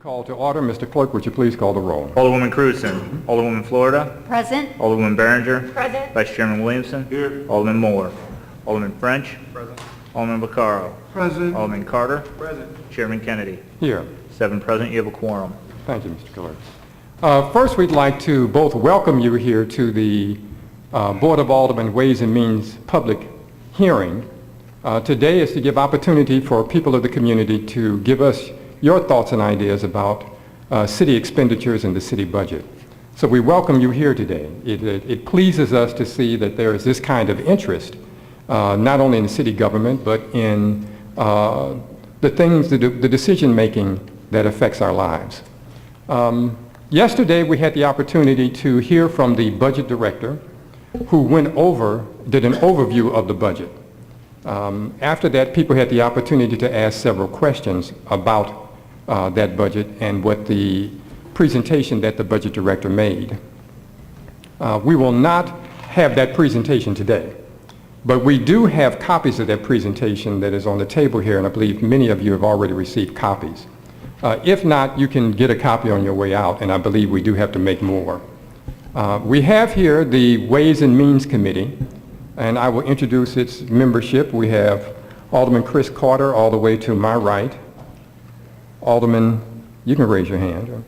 Call to order. Mr. Clerk, would you please call the roll? Alderwoman Cruzen. Alderwoman Florida. Present. Alderwoman Behringer. Present. Vice Chairman Williamson. Here. Alderman Moore. Alderman French. Present. Alderman Vaccaro. Present. Alderman Carter. Present. Chairman Kennedy. Here. 7 present. You have a quorum. Thank you, Mr. Clerk. First, we'd like to both welcome you here to the Board of Aldermen Ways and Means public hearing. Today is to give opportunity for people of the community to give us your thoughts and ideas about city expenditures and the city budget. So we welcome you here today. It pleases us to see that there is this kind of interest, not only in the city government, but in the things, the decision-making that affects our lives. Yesterday, we had the opportunity to hear from the budget director who did an overview of the budget. After that, people had the opportunity to ask several questions about that budget and what the presentation that the budget director made. We will not have that presentation today, but we do have copies of that presentation that is on the table here, and I believe many of you have already received copies. If not, you can get a copy on your way out, and I believe we do have to make more. We have here the Ways and Means Committee, and I will introduce its membership. We have Alderman Chris Carter all the way to my right. Alderman, you can raise your hand.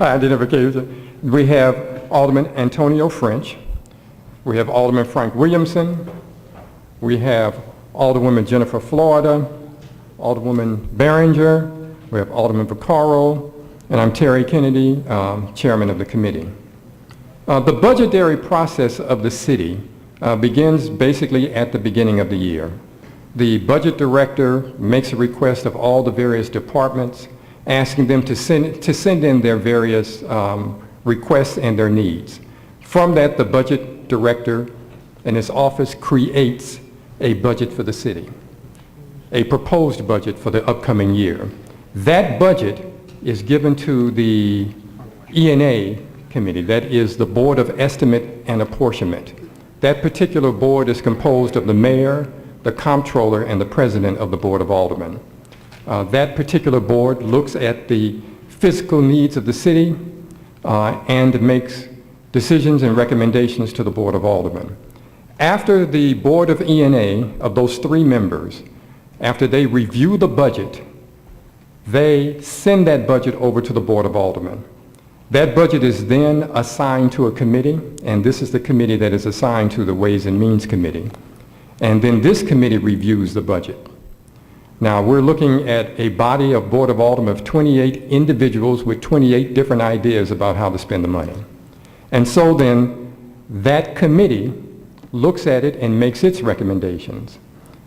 Identification. We have Alderman Antonio French. We have Alderman Frank Williamson. We have Alderwoman Jennifer Florida, Alderwoman Behringer. We have Alderman Vaccaro, and I'm Terry Kennedy, chairman of the committee. The budgetary process of the city begins basically at the beginning of the year. The budget director makes a request of all the various departments, asking them to send in their various requests and their needs. From that, the budget director and his office creates a budget for the city, a proposed budget for the upcoming year. That budget is given to the E&A committee, that is the Board of Estimate and Apportionment. That particular board is composed of the mayor, the comptroller, and the president of the Board of Aldermen. That particular board looks at the fiscal needs of the city and makes decisions and recommendations to the Board of Aldermen. After the Board of E&A, of those 3 members, after they review the budget, they send that budget over to the Board of Aldermen. That budget is then assigned to a committee, and this is the committee that is assigned to the Ways and Means Committee. And then this committee reviews the budget. Now, we're looking at a body of Board of Aldermen of 28 individuals with 28 different ideas about how to spend the money. And so then that committee looks at it and makes its recommendations.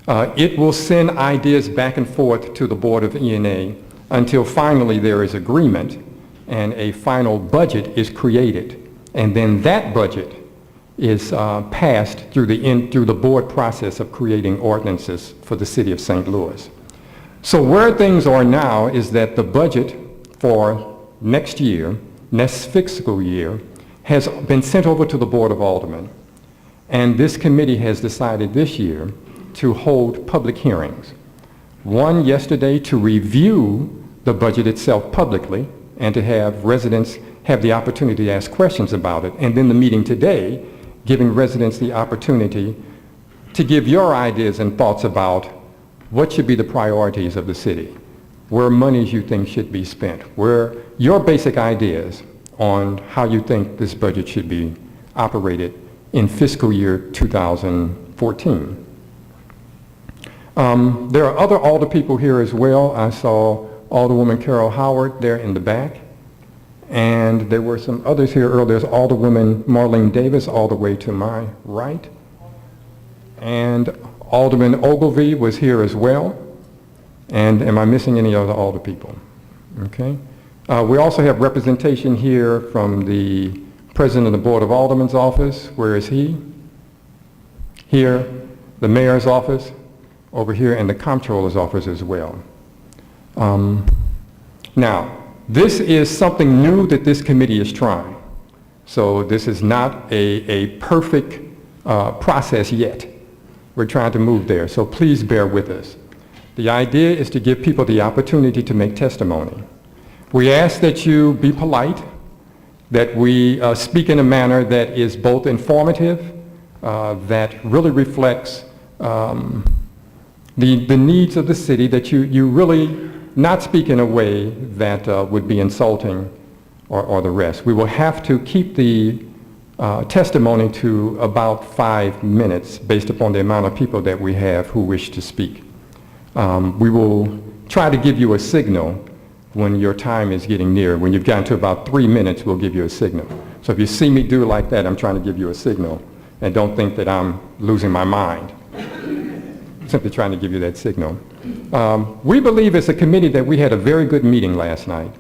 It will send ideas back and forth to the Board of E&A until finally there is agreement and a final budget is created. And then that budget is passed through the board process of creating ordinances for the city of St. Louis. So where things are now is that the budget for next fiscal year, has been sent over to the Board of Aldermen. And this committee has decided this year to hold public hearings. One yesterday to review the budget itself publicly and to have residents have the opportunity to ask questions about it. And then the meeting today, giving residents the opportunity to give your ideas and thoughts about what should be the priorities of the city, where monies you think should be spent, where your basic ideas on how you think this budget should be operated in fiscal year 2014. There are other alder people here as well. I saw Alderwoman Carol Howard there in the back. And there were some others here earlier. There's Alderwoman Marlene Davis all the way to my right. And Alderman Ogilvie was here as well. And am I missing any other alder people? Okay. We also have representation here from the President of the Board of Aldermen's office. Where is he? Here, the Mayor's office, over here, and the Comptroller's office as well. Now, this is something new that this committee is trying. So this is not a perfect process yet. We're trying to move there, so please bear with us. The idea is to give people the opportunity to make testimony. We ask that you be polite, that we speak in a manner that is both informative, that really reflects the needs of the city, that you really not speak in a way that would be insulting or the rest. We will have to keep the testimony to about 5 minutes based upon the amount of people that we have who wish to speak. We will try to give you a signal when your time is getting near. When you've gotten to about 3 minutes, we'll give you a signal. So if you see me do like that, I'm trying to give you a signal. And don't think that I'm losing my mind. Simply trying to give you that signal. We believe as a committee that we had a very good meeting last night.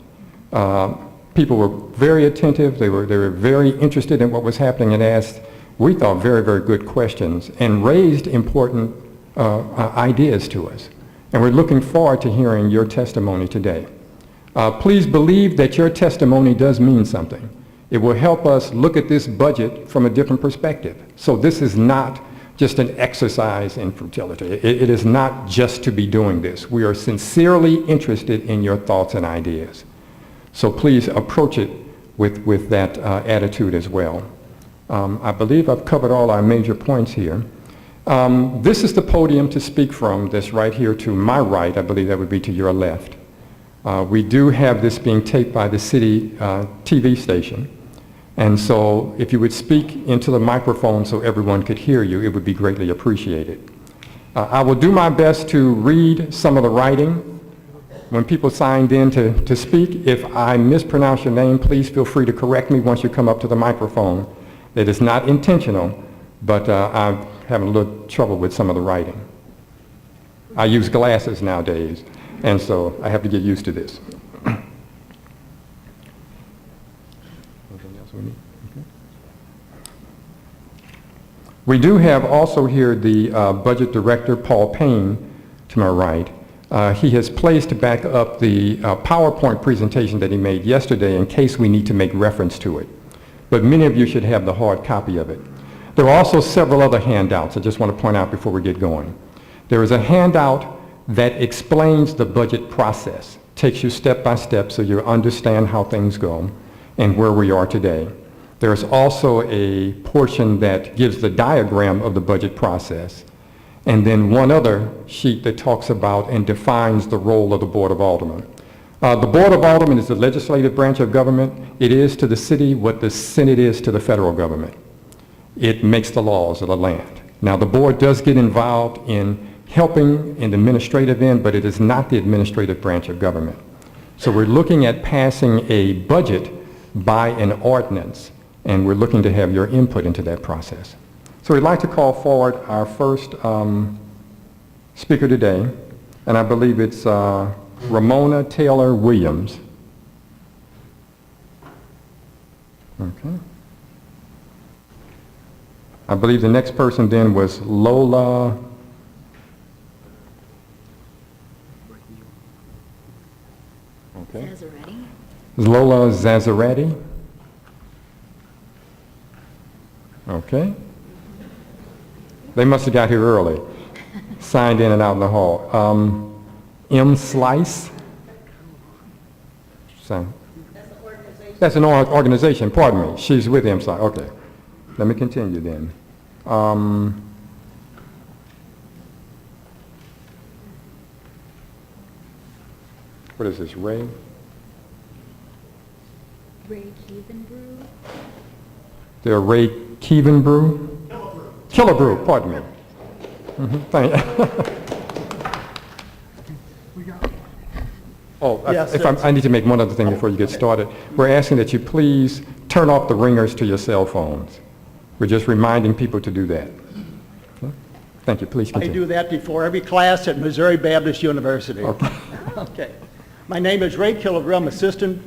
People were very attentive. They were very interested in what was happening and asked, we thought, very, very good questions and raised important ideas to us. And we're looking forward to hearing your testimony today. Please believe that your testimony does mean something. It will help us look at this budget from a different perspective. So this is not just an exercise in futility. It is not just to be doing this. We are sincerely interested in your thoughts and ideas. So please approach it with that attitude as well. I believe I've covered all our major points here. This is the podium to speak from that's right here to my right. I believe that would be to your left. We do have this being taped by the city TV station. And so if you would speak into the microphone so everyone could hear you, it would be greatly appreciated. I will do my best to read some of the writing. When people signed in to speak, if I mispronounce your name, please feel free to correct me once you come up to the microphone. It is not intentional, but I'm having a little trouble with some of the writing. I use glasses nowadays, and so I have to get used to this. We do have also here the budget director, Paul Payne, to my right. He has placed back up the PowerPoint presentation that he made yesterday in case we need to make reference to it. But many of you should have the hard copy of it. There are also several other handouts I just want to point out before we get going. There is a handout that explains the budget process, takes you step by step so you understand how things go and where we are today. There's also a portion that gives the diagram of the budget process, and then one other sheet that talks about and defines the role of the Board of Aldermen. The Board of Aldermen is the legislative branch of government. It is to the city what the Senate is to the federal government. It makes the laws of the land. Now, the board does get involved in helping in the administrative end, but it is not the administrative branch of government. So we're looking at passing a budget by an ordinance, and we're looking to have your input into that process. So we'd like to call forward our first speaker today, and I believe it's Ramona Taylor Williams. Okay. I believe the next person then was Lola. Okay. Zazzaretti. Lola Zazzaretti. Okay. They must have got here early. Signed in and out in the hall. M. Slice. That's an organization, pardon me. She's with M. Slice. Okay. Let me continue then. What is this, Ray? Ray Keevenbrew. They're Ray Keevenbrew? Killebrew, pardon me. Thank you. Yes, I need to make one other thing before you get started. We're asking that you please turn off the ringers to your cell phones. We're just reminding people to do that. Okay? Thank you. Please I continue. do that before every class at Missouri Baptist University. Okay. Okay. My name is Ray Killebrew. I'm Assistant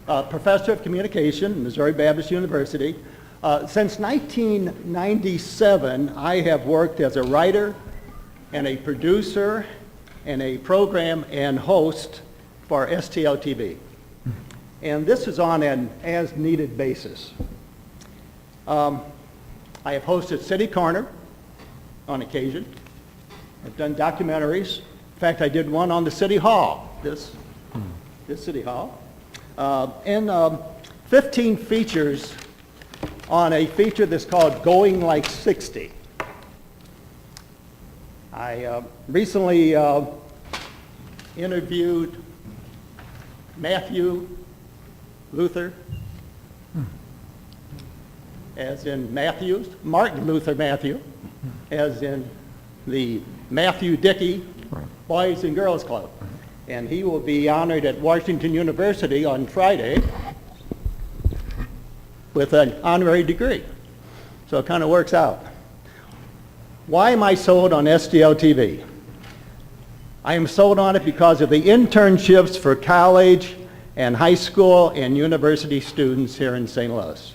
Professor of Communication at Missouri Baptist University. Since 1997, I have worked as a writer and a producer and a program and host for STL TV. And this is on an as-needed basis. I have hosted City Corner on occasion. I've done documentaries. In fact, I did one on the City Hall, this City Hall. and 15 features on a feature that's called Going Like 60. I recently interviewed Matthew Luther, as in Matthews, Martin Luther Matthew, as in the Matthew Dickey Boys and Girls Club. And he will be honored at Washington University on Friday with an honorary degree. So it kind of works out. Why am I sold on STL TV? I am sold on it because of the internships for college and high school and university students here in St. Louis.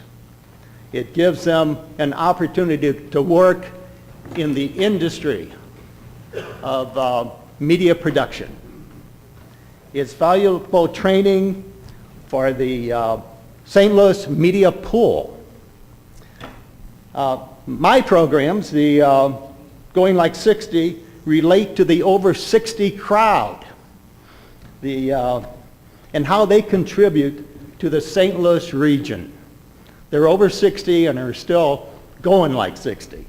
It gives them an opportunity to work in the industry of media production. It's valuable training for the St. Louis media pool. My programs, the Going Like 60, relate to the over 60 crowd, and how they contribute to the St. Louis region. They're over 60 and are still going like 60.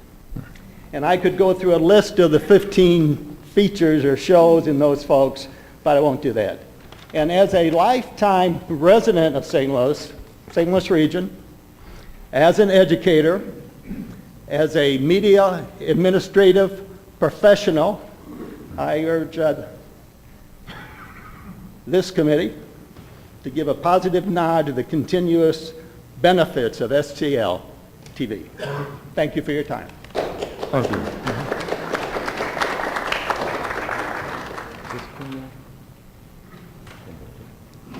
And I could go through a list of the 15 features or shows in those folks, but I won't do that. And as a lifetime resident of St. Louis region, as an educator, as a media administrative professional, I urge this committee to give a positive nod to the continuous benefits of STL TV. Thank you for your time. Thank you.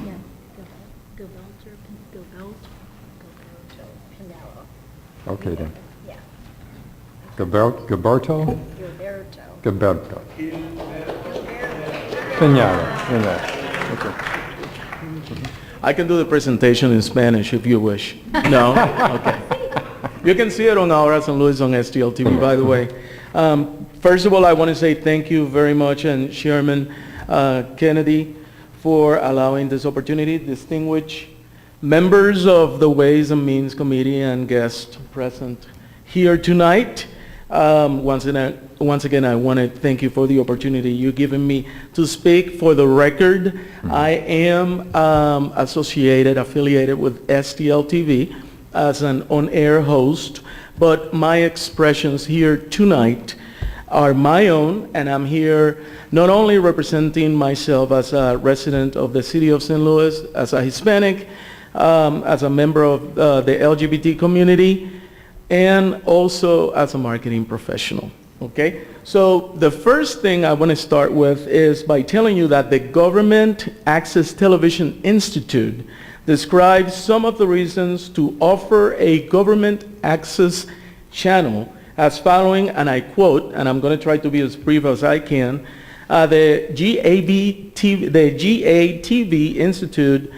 Yeah, Gilberto Pinello. Okay then. Yeah, Gilberto? Gilberto. Gilberto. Pinata. Okay. I can do the presentation in Spanish if you wish. No? Okay. You can see it on Ahora San Luis on STL TV, by the way. First of all, I want to say thank you very much, and Chairman Kennedy, for allowing this opportunity. Distinguished members of the Ways and Means Committee and guests present here tonight. Once again, I want to thank you for the opportunity you've given me to speak. For the record, I am affiliated with STL TV as an on-air host, but my expressions here tonight are my own, and I'm here not only representing myself as a resident of the city of St. Louis, as a Hispanic, as a member of the LGBT community, and also as a marketing professional, okay? So the first thing I want to start with is by telling you that the Government Access Television Institute describes some of the reasons to offer a government access channel as following, and I quote, and I'm going to try to be as brief as I can, the GATV Institute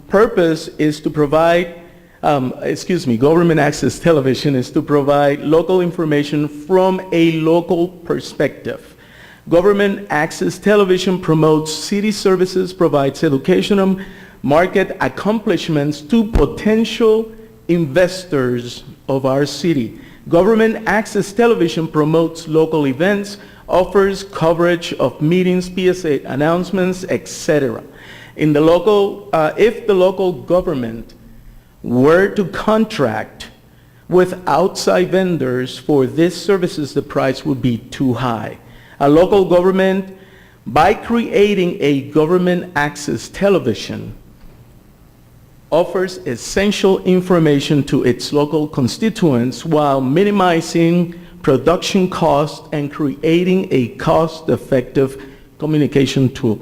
purpose is to provide Government Access Television is to provide local information from a local perspective. Government Access Television promotes city services, provides educational market accomplishments to potential investors of our city. Government Access Television promotes local events, offers coverage of meetings, PSA announcements, etc. In the local, if the local government were to contract with outside vendors for these services, the price would be too high. A local government, by creating a government access television, offers essential information to its local constituents while minimizing production costs and creating a cost-effective communication tool.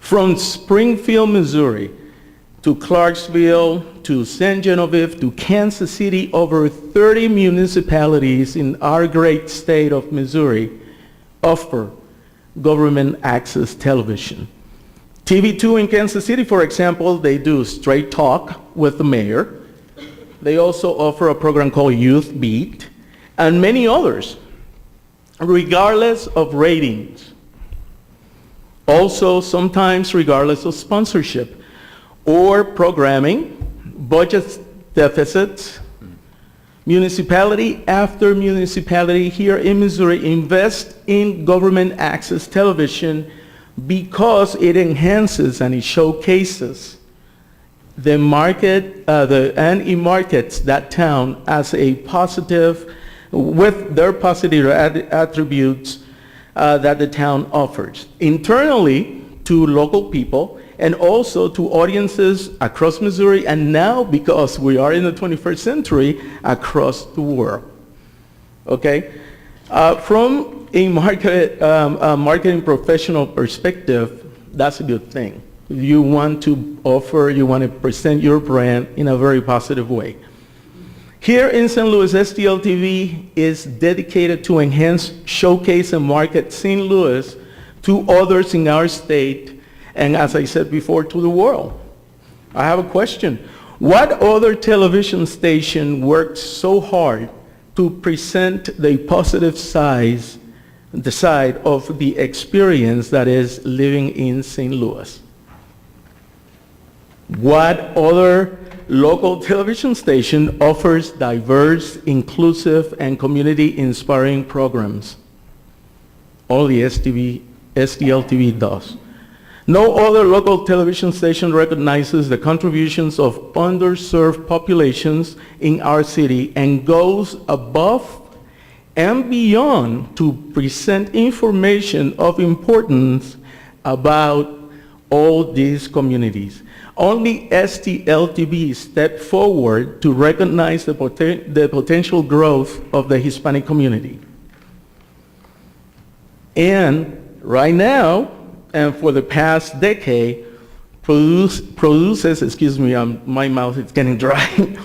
From Springfield, Missouri, to Clarksville, to St. Genevieve, to Kansas City, over 30 municipalities in our great state of Missouri offer government access television. TV2 in Kansas City, for example, they do Straight Talk with the mayor. They also offer a program called Youth Beat, and many others, regardless of ratings. Also, sometimes regardless of sponsorship. or programming, budget deficits. Municipality after municipality here in Missouri invest in government access television because it enhances and it showcases the market, and it markets that town as a positive, with their positive attributes that the town offers. Internally, to local people, and also to audiences across Missouri, and now, because we are in the 21st century, across the world. Okay? From a marketing professional perspective, that's a good thing. You want to offer, you want to present your brand in a very positive way. Here in St. Louis, STL-TV is dedicated to enhance, showcase, and market St. Louis to others in our state, and as I said before, to the world. I have a question. What other television station works so hard to present the positive side of the experience that is living in St. Louis? What other local television station offers diverse, inclusive, and community-inspiring programs? Only STL-TV does. No other local television station recognizes the contributions of underserved populations in our city and goes above and beyond to present information of importance about all these communities. Only STL-TV stepped forward to recognize the potential growth of the Hispanic community. And right now, and for the past decade, produces, excuse me, my mouth is getting dry,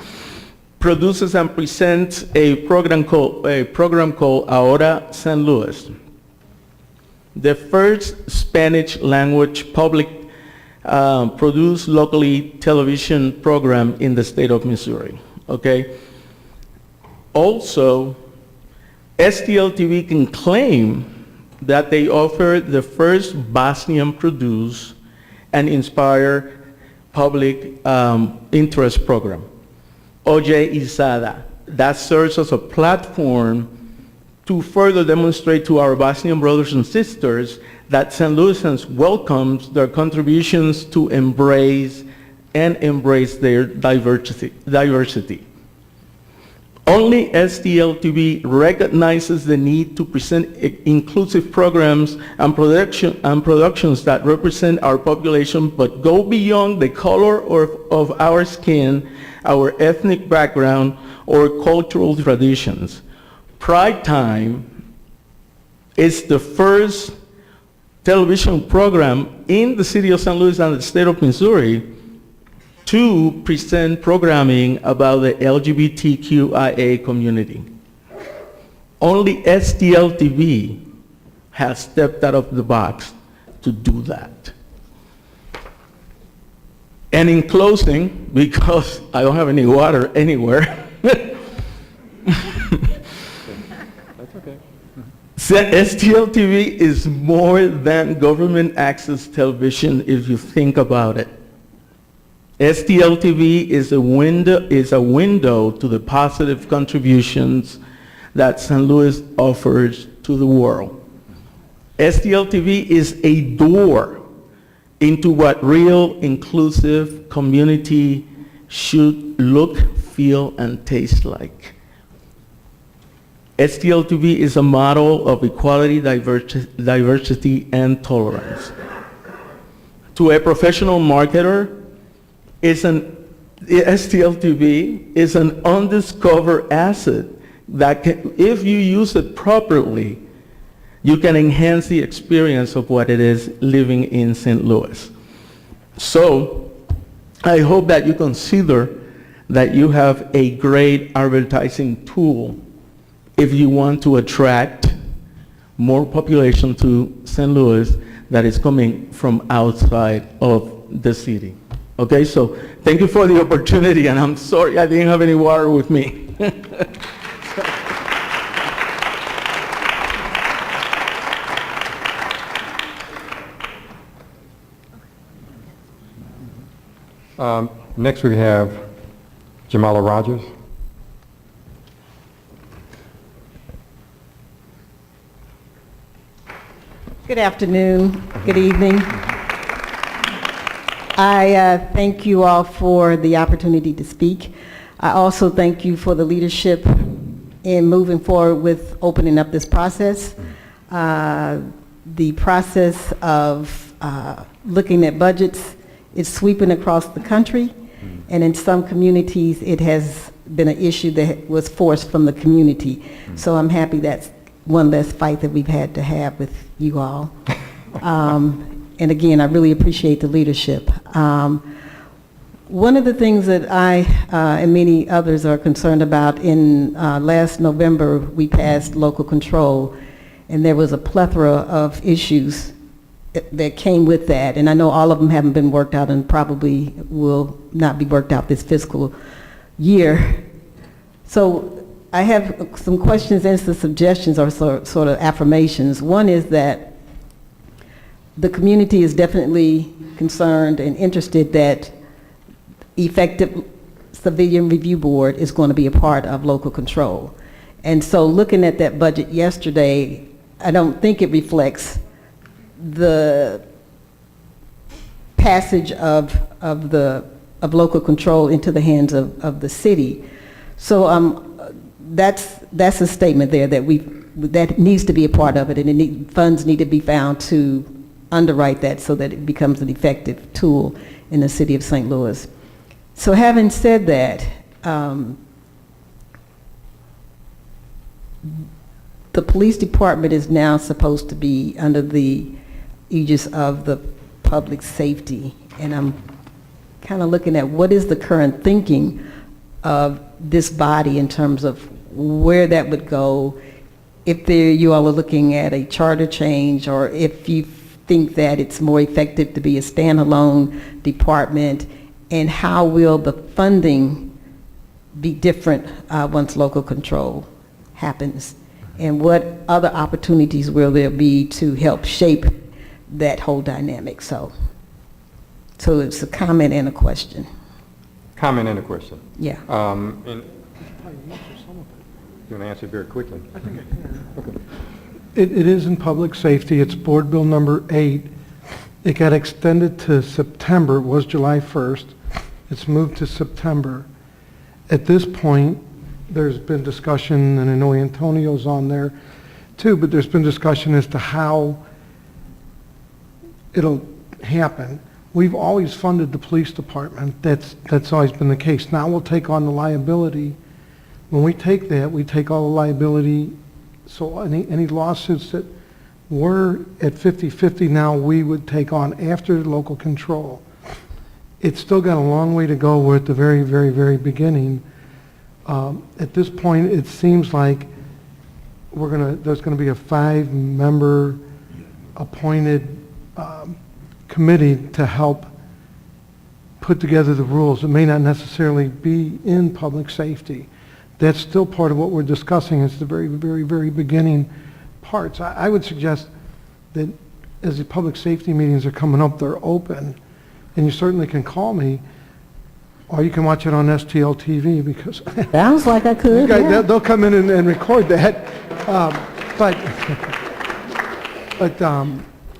produces and presents a program called Ahora San Luis, the first Spanish language public produced locally television program in the state of Missouri, okay? Also, STL-TV can claim that they offer the first Bosnian-produced and inspired public interest program, Oye Izada, that serves as a platform to further demonstrate to our Bosnian brothers and sisters that St. Louisans welcomes their contributions to embrace their diversity. Only STL-TV recognizes the need to present inclusive programs and productions that represent our population but go beyond the color of our skin, our ethnic background, or cultural traditions. Pride Time is the first television program in the city of St. Louis and the state of Missouri to present programming about the LGBTQIA community. Only STL-TV has stepped out of the box to do that. And in closing, because I don't have any water anywhere, That's okay. STL-TV is more than government access television if you think about it. STL-TV is a window to the positive contributions that St. Louis offers to the world. STL-TV is a door into what real inclusive community should look, feel, and taste like. STL-TV is a model of equality, diversity, and tolerance. To a professional marketer, STL-TV is an undiscovered asset that can, if you use it properly, you can enhance the experience of what it is living in St. Louis. So I hope that you consider that you have a great advertising tool if you want to attract more population to St. Louis that is coming from outside of the city. Okay, so thank you for the opportunity, and I'm sorry I didn't have any water with me. Next, we have Jamala Rogers. Good afternoon, good evening. I thank you all for the opportunity to speak. I also thank you for the leadership in moving forward with opening up this process. The process of looking at budgets is sweeping across the country, and in some communities, it has been an issue that was forced from the community. So I'm happy that's one less fight that we've had to have with you all. And again, I really appreciate the leadership. One of the things that I and many others are concerned about, in last November, we passed local control, and there was a plethora of issues that came with that, and I know all of them haven't been worked out and probably will not be worked out this fiscal year. So I have some questions and some suggestions, or sort of affirmations. One is that the community is definitely concerned and interested that effective civilian review board is going to be a part of local control. And so looking at that budget yesterday, I don't think it reflects the passage of local control into the hands of the city. So that's a statement there that needs to be a part of it, and funds need to be found to underwrite that so that it becomes an effective tool in the city of St. Louis. So having said that, the police department is now supposed to be under the aegis of the public safety, and I'm kind of looking at what is the current thinking of this body in terms of where that would go, if you all are looking at a charter change, or if you think that it's more effective to be a standalone department, and how will the funding be different once local control happens, and what other opportunities will there be to help shape that whole dynamic? So it's a comment and a question. Comment and a question. Yeah. And you want to answer very quickly? I think I can. Okay. It is in public safety. It's Board Bill number 8. It got extended to September. It was July 1st. It's moved to September. At this point, there's been discussion, and I know Antonio's on there too, but there's been discussion as to how it'll happen. We've always funded the police department. That's always been the case. Now we'll take on the liability. When we take that, we take all the liability. So any lawsuits that were at 50-50 now, we would take on after local control. It's still got a long way to go. We're at the very, very, very beginning. At this point, it seems like there's going to be a 5-member appointed committee to help put together the rules. It may not necessarily be in public safety. That's still part of what we're discussing. It's the very, very, very beginning parts. I would suggest that as the public safety meetings are coming up, they're open, and you certainly can call me, or you can watch it on STL TV, because Sounds like I could. Yeah. they'll come in and record that. But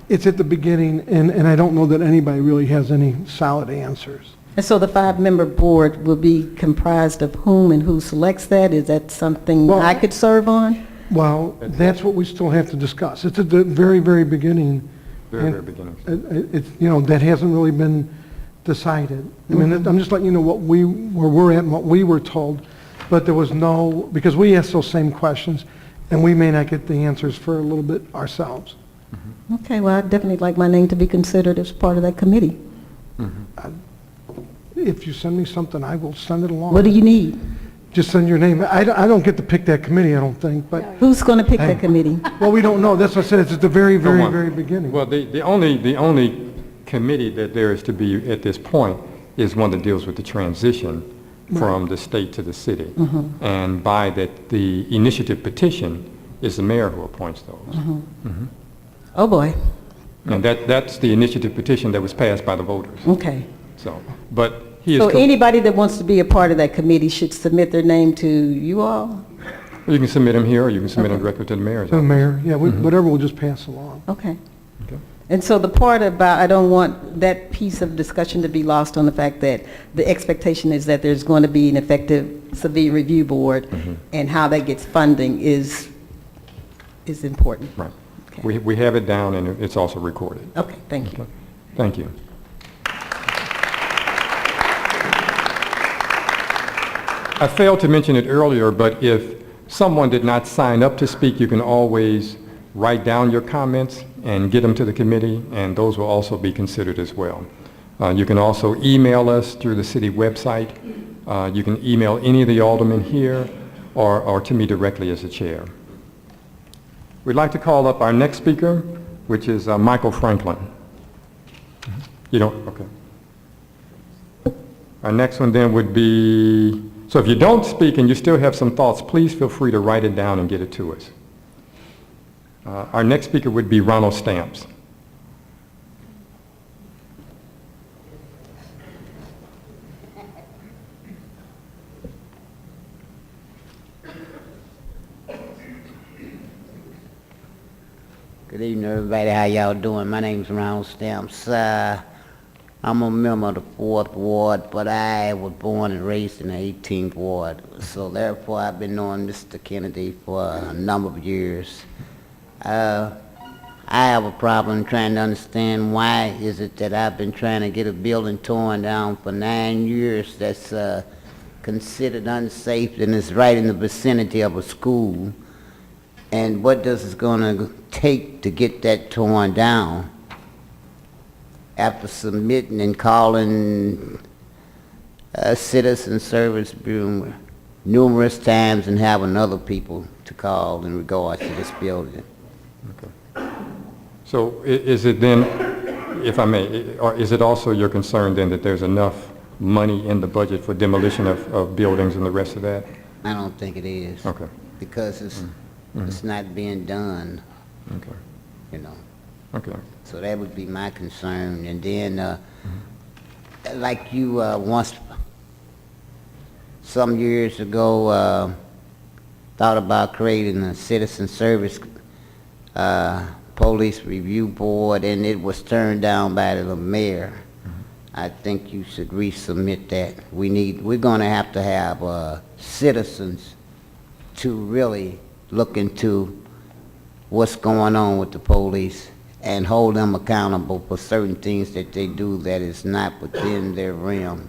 it's at the beginning, and I don't know that anybody really has any solid answers. And so the 5-member board will be comprised of whom and who selects that? Is that something Well- I could serve on? Well, that's what we still have to discuss. It's at the very, very beginning. Very, And very beginning. It's, that hasn't really been decided. I mean, I'm just letting you know where we're at and what we were told, but there was no, because we asked those same questions, and we may not get the answers for a little bit ourselves. Okay, well, I'd definitely like my name to be considered as part of that committee. If you send me something, I will send it along. What do you need? Just send your name. I don't get to pick that committee, I don't think, but, Who's going to pick Hey. that committee? well, we don't know. That's what I said. It's at the very, No very, one. very beginning. Well, the only committee that there is to be at this point is one that deals with the transition from the state to the city. And by that, the initiative petition is the mayor who appoints those. Oh, boy. And that's the initiative petition that was passed by the voters. Okay. So, but He is So co- anybody that wants to be a part of that committee should submit their name to you all? You can submit him here, or you can submit him directly to the mayor's The office. mayor, yeah, whatever, we'll just pass along. Okay. Okay. And so the part about, I don't want that piece of discussion to be lost on the fact that the expectation is that there's going to be an effective civilian review board, and how that gets funding is important. Right. Okay. We have it down, and it's also recorded. Okay, thank you. Thank you. I failed to mention it earlier, but if someone did not sign up to speak, you can always write down your comments and get them to the committee, and those will also be considered as well. You can also email us through the city website. You can email any of the aldermen here or to me directly as the chair. We'd like to call up our next speaker, which is Michael Franklin. You don't? Okay. Our next one then would be, so if you don't speak and you still have some thoughts, please feel free to write it down and get it to us. Our next speaker would be Ronald Stamps. Good evening, everybody. How y'all doing? My name's Ronald Stamps. I'm a member of the 4th Ward, but I was born and raised in the 18th Ward. So therefore, I've been knowing Mr. Kennedy for a number of years. I have a problem trying to understand why is it that I've been trying to get a building torn down for 9 years that's considered unsafe and it's right in the vicinity of a school. And what does it gonna take to get that torn down? After submitting and calling Citizen Service Bureau numerous times and having other people to call in regards to this building. So is it then, if I may, or is it also your concern then that there's enough money in the budget for demolition of buildings and the rest of that? I don't think it is. Okay. Because it's not being done, Okay. you know. Okay. So that would be my concern. And then, like you once, some years ago, thought about creating a citizen service police review board, and it was turned down by the mayor. I think you should resubmit that. We're gonna have to have citizens to really look into what's going on with the police and hold them accountable for certain things that they do that is not within their realm,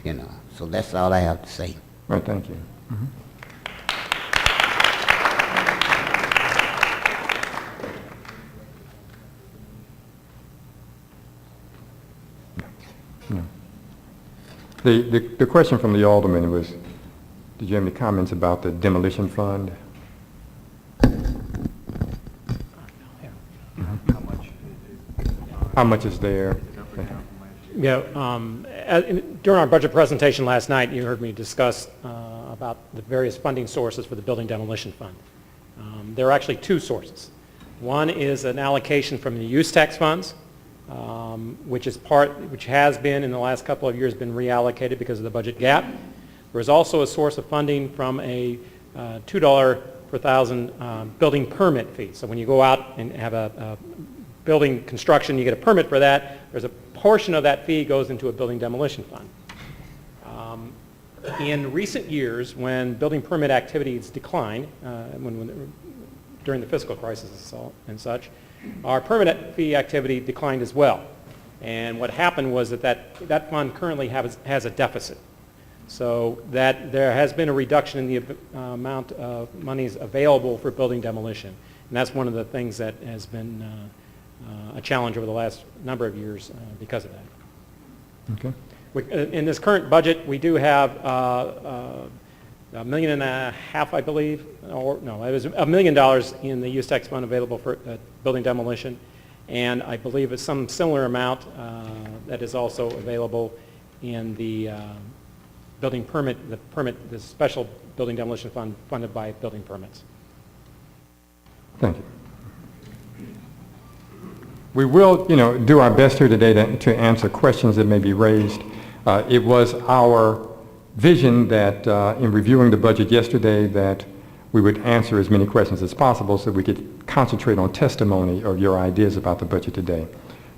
you know. So that's all I have to say. Right, thank you. No. The question from the alderman was, did you have any comments about the demolition fund? How much is there? Yeah, during our budget presentation last night, you heard me discuss about the various funding sources for the building demolition fund. There are actually two sources. One is an allocation from the use tax funds, which has been in the last couple of years been reallocated because of the budget gap. There is also a source of funding from a $2 per thousand building permit fee. So when you go out and have a building construction, you get a permit for that. There's a portion of that fee goes into a building demolition fund. In recent years, when building permit activities declined, during the fiscal crisis and such, our permit fee activity declined as well. And what happened was that fund currently has a deficit. So that there has been a reduction in the amount of monies available for building demolition. And that's one of the things that has been a challenge over the last number of years because of that. Okay. In this current budget, we do have $1.5 million, I believe, or no, it was $1 million in the use tax fund available for building demolition, and I believe it's some similar amount that is also available in the building permit, the special building demolition fund funded by building permits. Thank you. We will, do our best here today to answer questions that may be raised. It was our vision that in reviewing the budget yesterday that we would answer as many questions as possible so we could concentrate on testimony of your ideas about the budget today.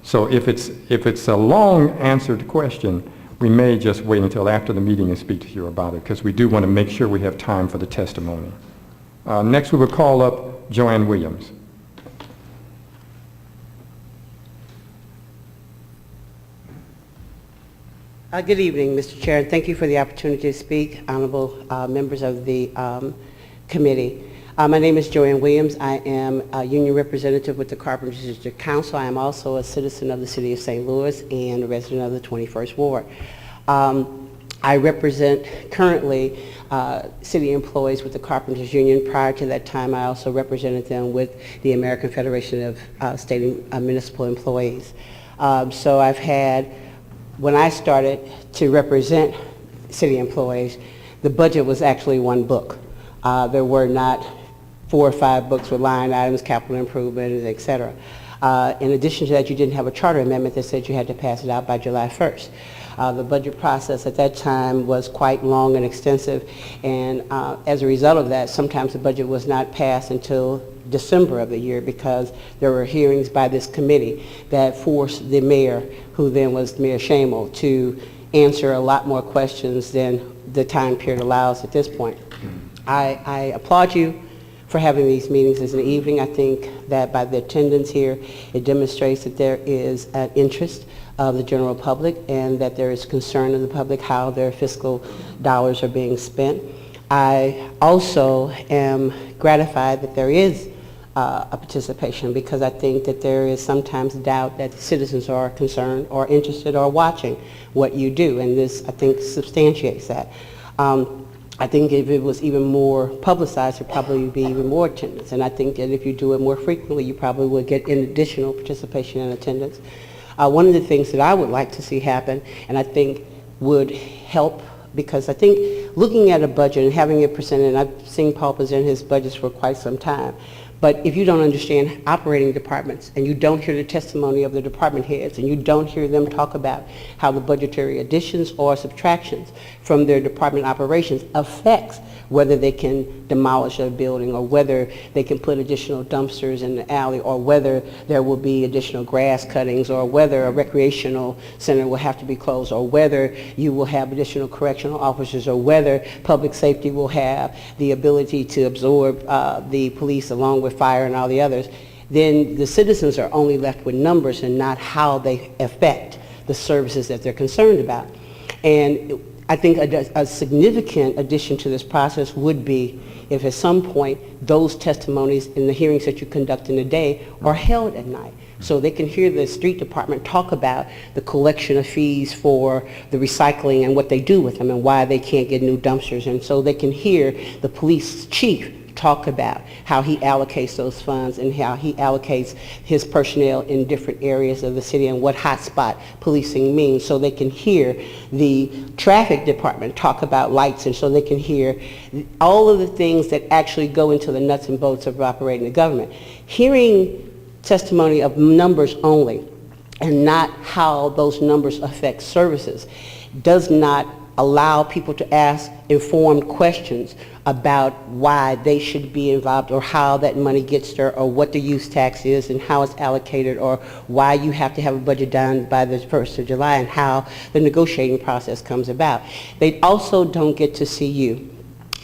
So if it's a long answered question, we may just wait until after the meeting and speak to you about it, because we do want to make sure we have time for the testimony. Next, we will call up Joanne Williams. Good evening, Mr. Chair, and thank you for the opportunity to speak, honorable members of the committee. My name is Joanne Williams. I am a union representative with the Carpenters District Council. I am also a citizen of the City of St. Louis and a resident of the 21st Ward. I represent currently city employees with the Carpenters Union. Prior to that time, I also represented them with the American Federation of State and Municipal Employees. So I've had, when I started to represent city employees, the budget was actually one book. There were not 4 or 5 books with line items, capital improvement, et cetera. In addition to that, you didn't have a charter amendment that said you had to pass it out by July 1st. The budget process at that time was quite long and extensive, and as a result of that, sometimes the budget was not passed until December of the year because there were hearings by this committee that forced the mayor, who then was Mayor Shamel, to answer a lot more questions than the time period allows at this point. I applaud you for having these meetings in the evening. I think that by the attendance here, it demonstrates that there is an interest of the general public and that there is concern of the public how their fiscal dollars are being spent. I also am gratified that there is a participation, because I think that there is sometimes doubt that the citizens are concerned or interested or watching what you do, and this, I think, substantiates that. I think if it was even more publicized, there'd probably be even more attendance. And I think that if you do it more frequently, you probably would get an additional participation and attendance. One of the things that I would like to see happen, and I think would help, because I think looking at a budget and having it presented, and I've seen Paul present his budgets for quite some time, but if you don't understand operating departments and you don't hear the testimony of the department heads and you don't hear them talk about how the budgetary additions or subtractions from their department operations affects whether they can demolish a building or whether they can put additional dumpsters in the alley or whether there will be additional grass cuttings or whether a recreational center will have to be closed or whether you will have additional correctional officers or whether public safety will have the ability to absorb the police along with fire and all the others, then the citizens are only left with numbers and not how they affect the services that they're concerned about. And I think a significant addition to this process would be if at some point those testimonies in the hearings that you conduct in the day are held at night, so they can hear the street department talk about the collection of fees for the recycling and what they do with them and why they can't get new dumpsters, and so they can hear the police chief talk about how he allocates those funds and how he allocates his personnel in different areas of the city and what hotspot policing means, so they can hear the traffic department talk about lights, and so they can hear all of the things that actually go into the nuts and bolts of operating the government. Hearing testimony of numbers only and not how those numbers affect services does not allow people to ask informed questions about why they should be involved or how that money gets there or what the use tax is and how it's allocated or why you have to have a budget done by the 1st of July and how the negotiating process comes about. They also don't get to see you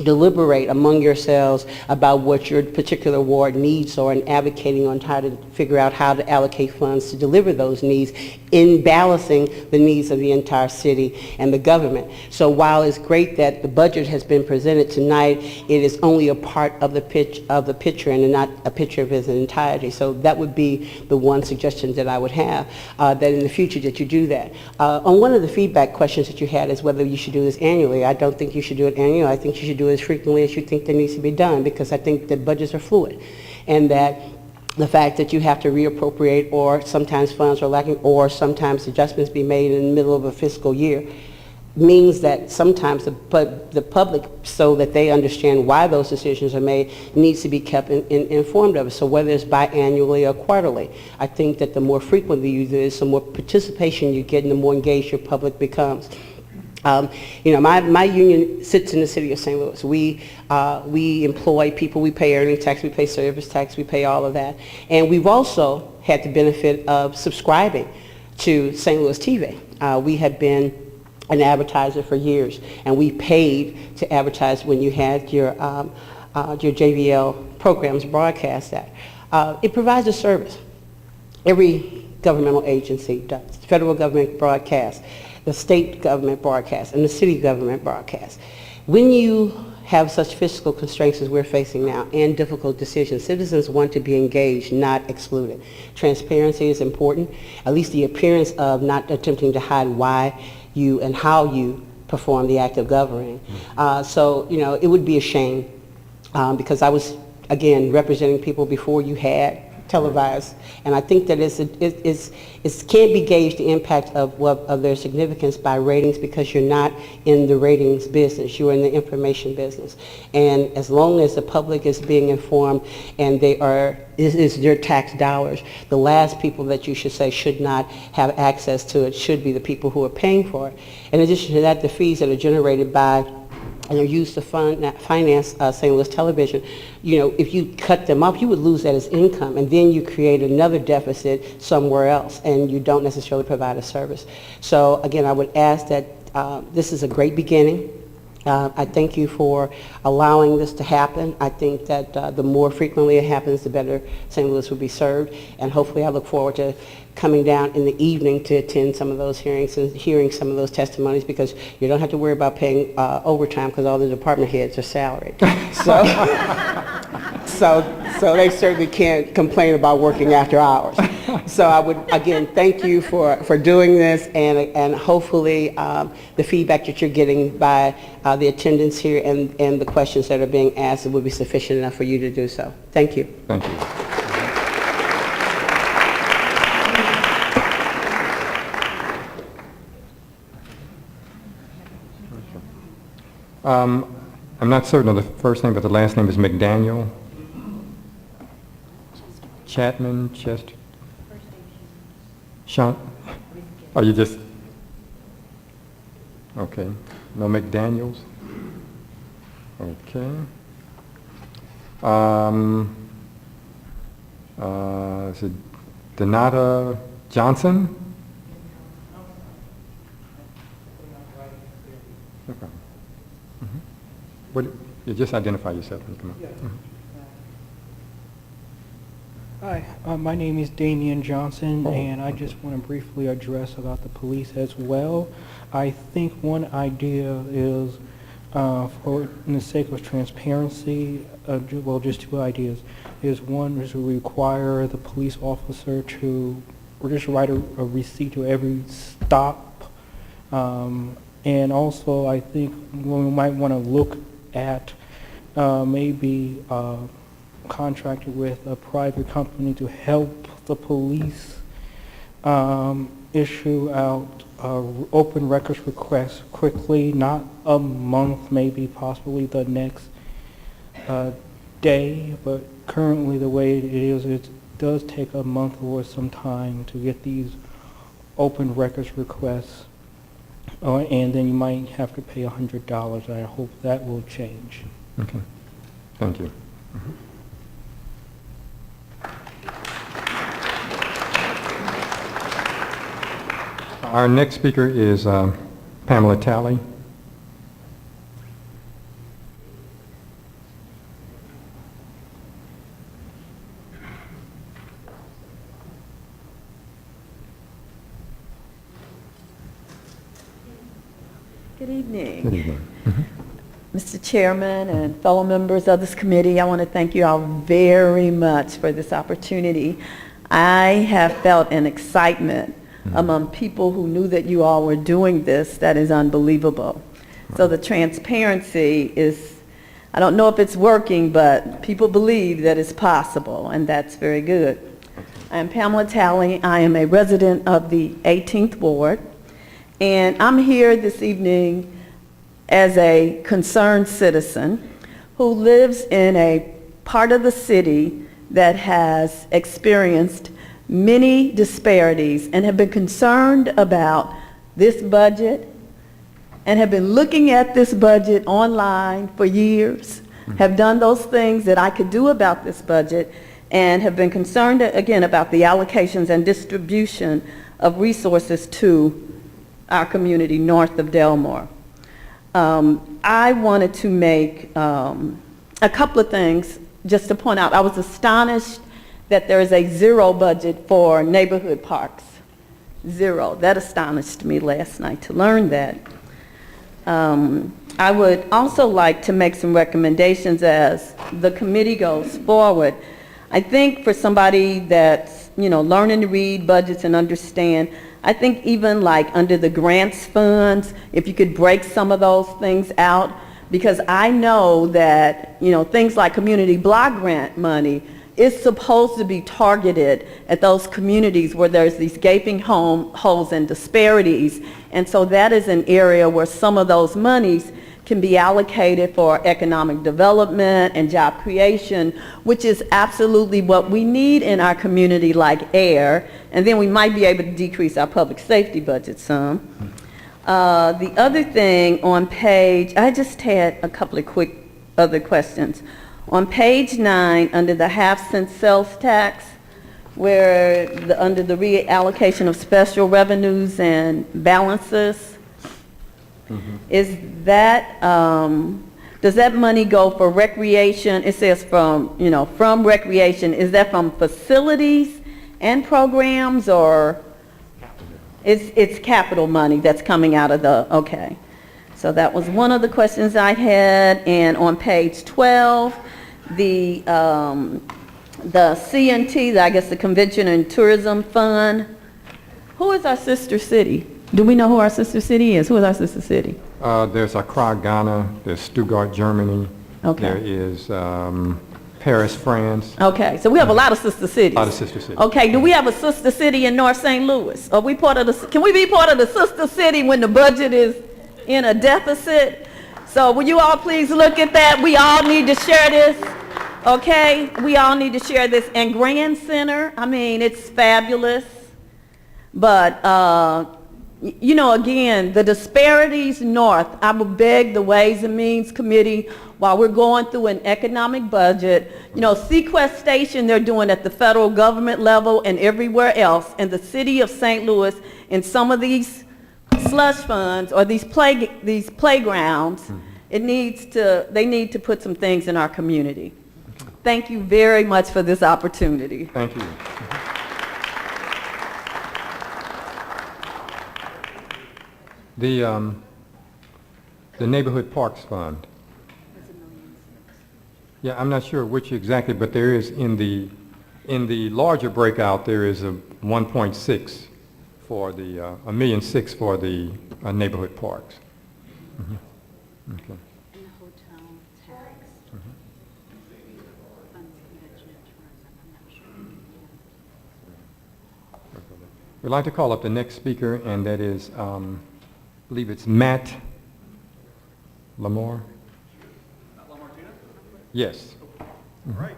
deliberate among yourselves about what your particular ward needs are and advocating on how to figure out how to allocate funds to deliver those needs in balancing the needs of the entire city and the government. So while it's great that the budget has been presented tonight, it is only a part of the picture and not a picture of its entirety. So that would be the one suggestion that I would have, that in the future that you do that. On one of the feedback questions that you had is whether you should do this annually. I don't think you should do it annually. I think you should do it as frequently as you think there needs to be done, because I think that budgets are fluid and that the fact that you have to reappropriate or sometimes funds are lacking or sometimes adjustments be made in the middle of a fiscal year means that sometimes the public, so that they understand why those decisions are made, needs to be kept informed of it. So whether it's biannually or quarterly, I think that the more frequently you do this, the more participation you get and the more engaged your public becomes. My union sits in the city of St. Louis. We employ people, we pay earning tax, we pay service tax, we pay all of that. And we've also had the benefit of subscribing to St. Louis TV. We have been an advertiser for years, and we paid to advertise when you had your JVL programs broadcast that. It provides a service. Every governmental agency does. The federal government broadcasts, the state government broadcasts, and the city government broadcasts. When you have such fiscal constraints as we're facing now and difficult decisions, citizens want to be engaged, not excluded. Transparency is important, at least the appearance of not attempting to hide why you and how you perform the act of governing. So, it would be a shame because I was, again, representing people before you had televised, and I think that it can't be gauged the impact of their significance by ratings because you're not in the ratings business, you're in the information business. And as long as the public is being informed and is their tax dollars, the last people that you should say should not have access to it should be the people who are paying for it. In addition to that, the fees that are generated by and are used to finance St. Louis Television, if you cut them off, you would lose that as income, and then you create another deficit somewhere else, and you don't necessarily provide a service. So again, I would ask that this is a great beginning. I thank you for allowing this to happen. I think that the more frequently it happens, the better St. Louis will be served, and hopefully I look forward to coming down in the evening to attend some of those hearings and hearing some of those testimonies, because you don't have to worry about paying overtime because all the department heads are salaried. So they certainly can't complain about working after hours. So I would, again, thank you for doing this, and hopefully the feedback that you're getting by the attendance here and the questions that are being asked will be sufficient enough for you to do so. Thank you. Thank you. I'm not certain of the first name, but the last name is McDaniel. Chapman, Chester. Sean? Are you just? Okay. No McDaniels? Okay. Is it Donata Johnson? No problem. You just identify yourself and come on. Hi, my name is Damian Johnson, and I just want to briefly address about the police as well. I think one idea is, for in the sake of transparency, well, just two ideas. Is one is to require the police officer to just write a receipt to every stop, and also I think we might want to look at maybe contracted with a private company to help the police issue out open records requests quickly, not a month, maybe possibly the next day, but currently the way it is, it does take a month or some time to get these open records requests, and then you might have to pay $100. I hope that will change. Okay. Thank you. Our next speaker is Pamela Talley. Good evening. Good evening. Mr. Chairman and fellow members of this committee, I want to thank you all very much for this opportunity. I have felt an excitement among people who knew that you all were doing this that is unbelievable. So the transparency is, I don't know if it's working, but people believe that it's possible, and that's very good. I'm Pamela Talley. I am a resident of the 18th Ward, and I'm here this evening as a concerned citizen who lives in a part of the city that has experienced many disparities and have been concerned about this budget and have been looking at this budget online for years, have done those things that I could do about this budget, and have been concerned, again, about the allocations and distribution of resources to our community north of Delmar. I wanted to make a couple of things just to point out. I was astonished that there is a zero budget for neighborhood parks. Zero. That astonished me last night to learn that. I would also like to make some recommendations as the committee goes forward. I think for somebody that's, learning to read budgets and understand, I think even like under the grants funds, if you could break some of those things out, because I know that, things like community block grant money is supposed to be targeted at those communities where there's these gaping holes and disparities. And so that is an area where some of those monies can be allocated for economic development and job creation, which is absolutely what we need in our community like air. And then we might be able to decrease our public safety budget some. The other thing on I just had a couple of quick other questions. On page 9, under the half-cent sales tax, where under the reallocation of special revenues and balances, is that, does that money go for recreation? It says from recreation. Is that from facilities and programs, or it's capital money that's coming out of okay. So that was one of the questions I had. And on page 12, the CNT, I guess the Convention and Tourism Fund, who is our sister city? Do we know who our sister city is? Who is our sister city? There's Accra, Ghana. There's Stuttgart, Germany. Okay. There is Paris, France. Okay, so we have a lot of sister cities. A lot of sister cities. Okay, do we have a sister city in North St. Louis? Are we part of can we be part of the sister city when the budget is in a deficit? So will you all please look at that? We all need to share this. Okay, we all need to share this. And Grand Center, I mean, it's fabulous. But, again, the disparities north, I would beg the Ways and Means Committee, while we're going through an economic budget, sequestration they're doing at the federal government level and everywhere else, and the city of St. Louis in some of these slush funds or these playgrounds, they need to put some things in our community. Thank you very much for this opportunity. Thank you. The Neighborhood Parks Fund. Yeah, I'm not sure which exactly, but there is in the larger breakout there is a 1.6 for the $1.6 million for the neighborhood parks. Okay. And the hotel tax. Funds, convention and tourism, I'm not sure. We'd like to call up the next speaker, and that is, I believe it's Matt Lamar. Matt Lamartina? Yes. All right.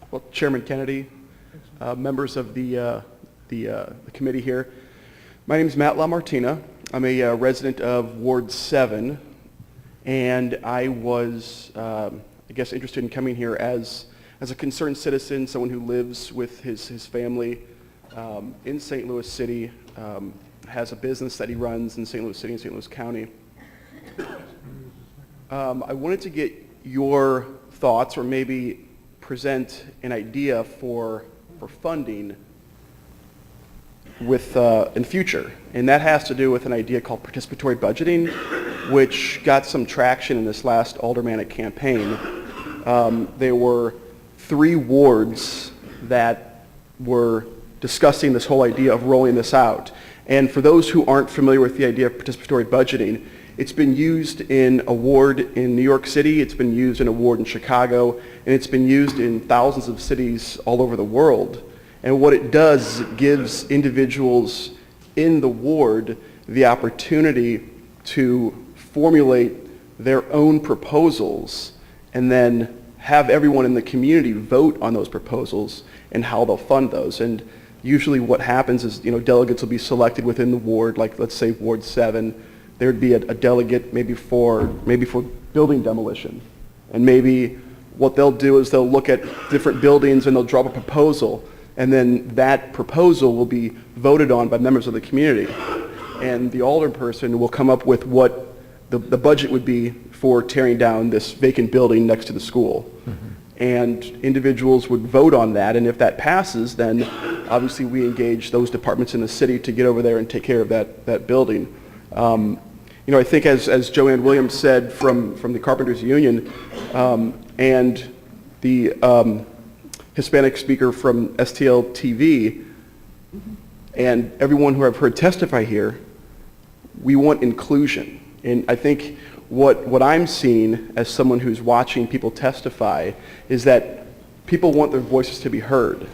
Well, Chairman Kennedy, members of the committee here, my name is Matt Lamartina. I'm a resident of Ward 7, and I was, I guess, interested in coming here as a concerned citizen, someone who lives with his family in St. Louis City, has a business that he runs in St. Louis City and St. Louis County. I wanted to get your thoughts, or maybe present an idea for funding with in future, and that has to do with an idea called participatory budgeting, which got some traction in this last aldermanic campaign. There were 3 wards that were discussing this whole idea of rolling this out. And for those who aren't familiar with the idea of participatory budgeting, it's been used in a ward in New York City, it's been used in a ward in Chicago, and it's been used in thousands of cities all over the world. And what it does is it gives individuals in the ward the opportunity to formulate their own proposals and then have everyone in the community vote on those proposals and how they'll fund those. And usually what happens is, delegates will be selected within the ward, like let's say Ward 7. There'd be a delegate maybe for building demolition. And maybe what they'll do is they'll look at different buildings and they'll drop a proposal. And then that proposal will be voted on by members of the community. And the alderperson will come up with what the budget would be for tearing down this vacant building next to the school. And individuals would vote on that, and if that passes, then obviously we engage those departments in the city to get over there and take care of that building. I think as Joanne Williams said from the Carpenters Union, and the Hispanic speaker from STL TV, and everyone who I've heard testify here, we want inclusion. And I think what I'm seeing as someone who's watching people testify is that people want their voices to be heard,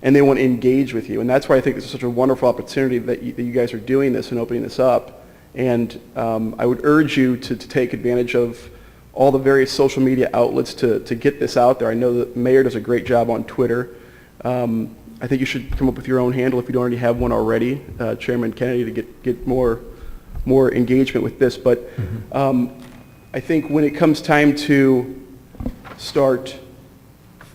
and they want to engage with you. And that's why I think this is such a wonderful opportunity that you guys are doing this and opening this up. And I would urge you to take advantage of all the various social media outlets to get this out there. I know that the mayor does a great job on Twitter. I think you should come up with your own handle if you don't already have one already, Chairman Kennedy, to get more engagement with this. But I think when it comes time to start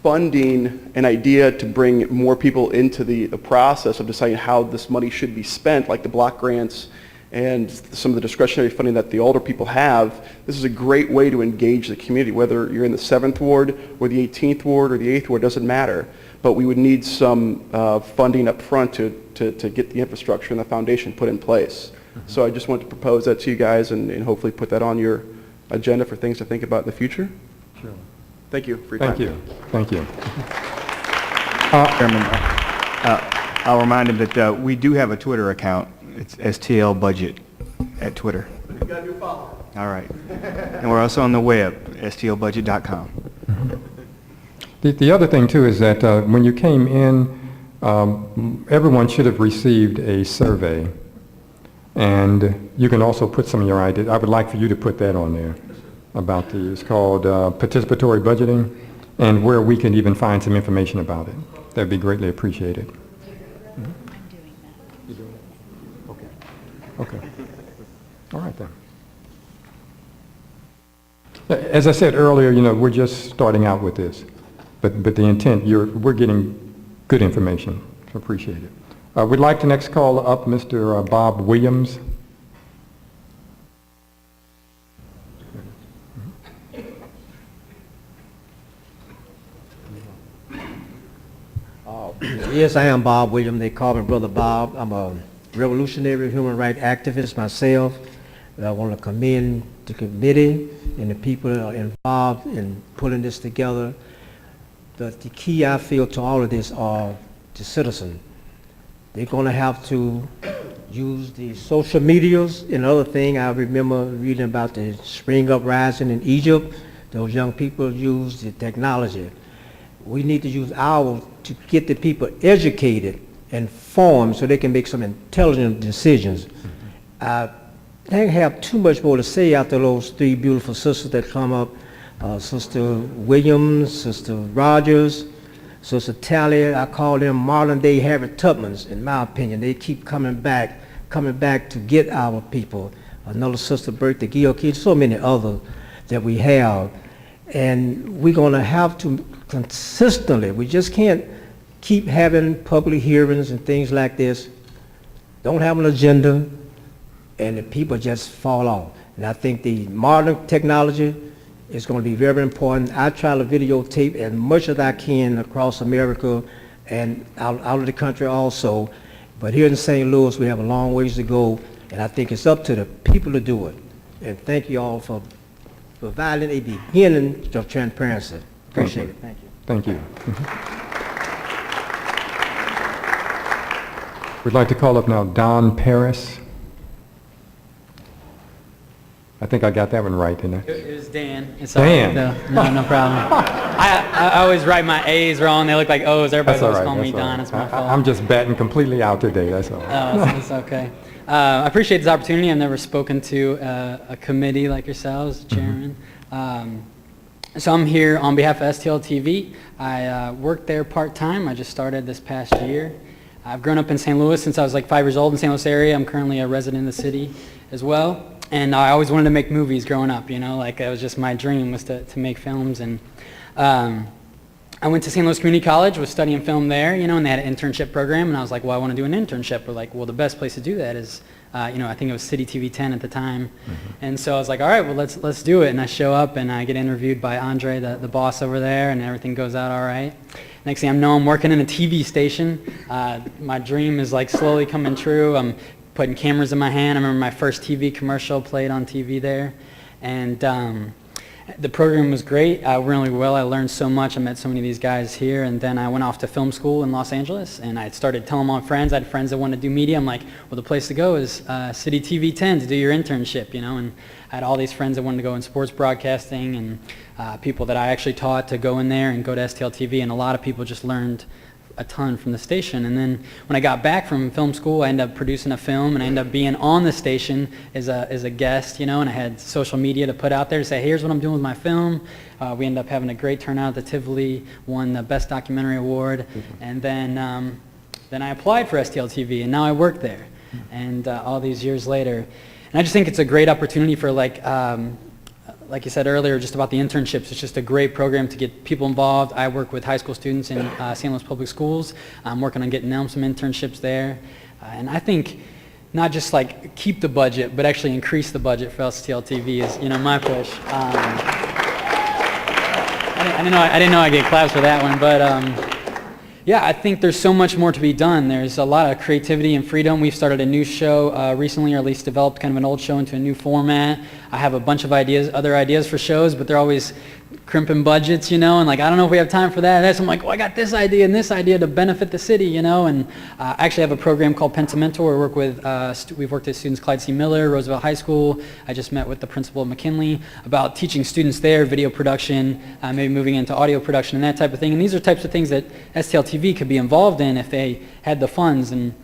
funding an idea to bring more people into the process of deciding how this money should be spent, like the block grants and some of the discretionary funding that the alder people have, this is a great way to engage the community, whether you're in the 7th Ward or the 18th Ward or the 8th Ward, doesn't matter. But we would need some funding up front to get the infrastructure and the foundation put in place. So I just wanted to propose that to you guys and hopefully put that on your agenda for things to think about in the future. Sure. Thank you for your time. Thank you. Chairman, I'll remind him that we do have a Twitter account. It's STL Budget at Twitter. You got a new follower. All right. And we're also on the web, stlbudget.com. The other thing, too, is that when you came in, everyone should have received a survey. And you can also put some of your ideas. I would like for you to put that on there about it's called participatory budgeting, and where we can even find some information about it. That'd be greatly appreciated. Okay. All right then. As I said earlier, we're just starting out with this, but the intent, we're getting good information. So appreciate it. We'd like to next call up Mr. Bob Williams. Yes, I am Bob Williams. They call me Brother Bob. I'm a revolutionary human rights activist myself. I want to commend the committee and the people involved in putting this together. The key I feel to all of this are the citizens. They're going to have to use the social medias. Another thing, I remember reading about the spring uprising in Egypt. Those young people use the technology. We need to use ours to get the people educated, informed, so they can make some intelligent decisions. I don't have too much more to say after those three beautiful sisters that come up. Sister Williams, Sister Rogers, Sister Tally. I call them modern day Harriet Tubmans, in my opinion. They keep coming back to get our people. Another Sister Bertha Gilkey, so many others that we have. And we're going to have to consistently, we just can't keep having public hearings and things like this, don't have an agenda, and the people just fall off. And I think the modern technology is going to be very important. I try to videotape as much as I can across America and out of the country also. But here in St. Louis, we have a long ways to go, and I think it's up to the people to do it. And thank you all for providing a beginning of transparency. Appreciate it. Thank you. Thank you. We'd like to call up now Don Paris. I think I got that one right, didn't I? It was Dan. It's Dan. all right, though. No problem. I always write my A's wrong. They look like O's. Everybody That's all always right. calls me That's all Don. right. It's my fault. I'm just batting completely out today, that's all. Oh, it's okay. I appreciate this opportunity. I've never spoken to a committee like yourselves, Chairman. So I'm here on behalf of STL TV. I work there part-time. I just started this past year. I've grown up in St. Louis since I was like 5 years old in the St. Louis area. I'm currently a resident in the city as well. And I always wanted to make movies growing up, you know, like it was just my dream was to make films. And I went to St. Louis Community College, was studying film there, you know, and they had an internship program, and I was like, well, I want to do an internship. We're like, well, the best place to do that is, you know, I think it was City TV 10 at the time. And so I was like, all right, well, let's do it. And I show up, and I get interviewed by Andre, the boss over there, and everything goes out all right. Next thing I know, I'm working in a TV station. My dream is like slowly coming true. I'm putting cameras in my hand. I remember my first TV commercial played on TV there. And the program was great, really well. I learned so much. I met so many of these guys here, and then I went off to film school in Los Angeles, and I started telling my friends. I had friends that wanted to do media. I'm like, well, the place to go is City TV 10 to do your internship, you know, and I had all these friends that wanted to go in sports broadcasting, and people that I actually taught to go in there and go to STL TV, and a lot of people just learned a ton from the station. And then when I got back from film school, I ended up producing a film, and I ended up being on the station as a guest, you know, and I had social media to put out there to say, here's what I'm doing with my film. We ended up having a great turnout. The Tivoli won the Best Documentary Award. And then I applied for STL TV, and now I work there. And all these years later. And I just think it's a great opportunity for like you said earlier, just about the internships. It's just a great program to get people involved. I work with high school students in St. Louis Public Schools. I'm working on getting them some internships there. And I think not just like keep the budget, but actually increase the budget for STL TV is, you know, my push. I didn't know I'd get claps for that one, but yeah, I think there's so much more to be done. There's a lot of creativity and freedom. We've started a new show recently, or at least developed kind of an old show into a new format. I have a bunch of other ideas for shows, but they're always crimping budgets, you know, and like, I don't know if we have time for that. So I'm like, well, I got this idea and this idea to benefit the city, you know, and I actually have a program called Pentamentor where we work with, we've worked with students Clyde C. Miller, Roosevelt High School. I just met with the principal of McKinley about teaching students there video production, maybe moving into audio production and that type of thing. And these are types of things that STL TV could be involved in if they had the funds. And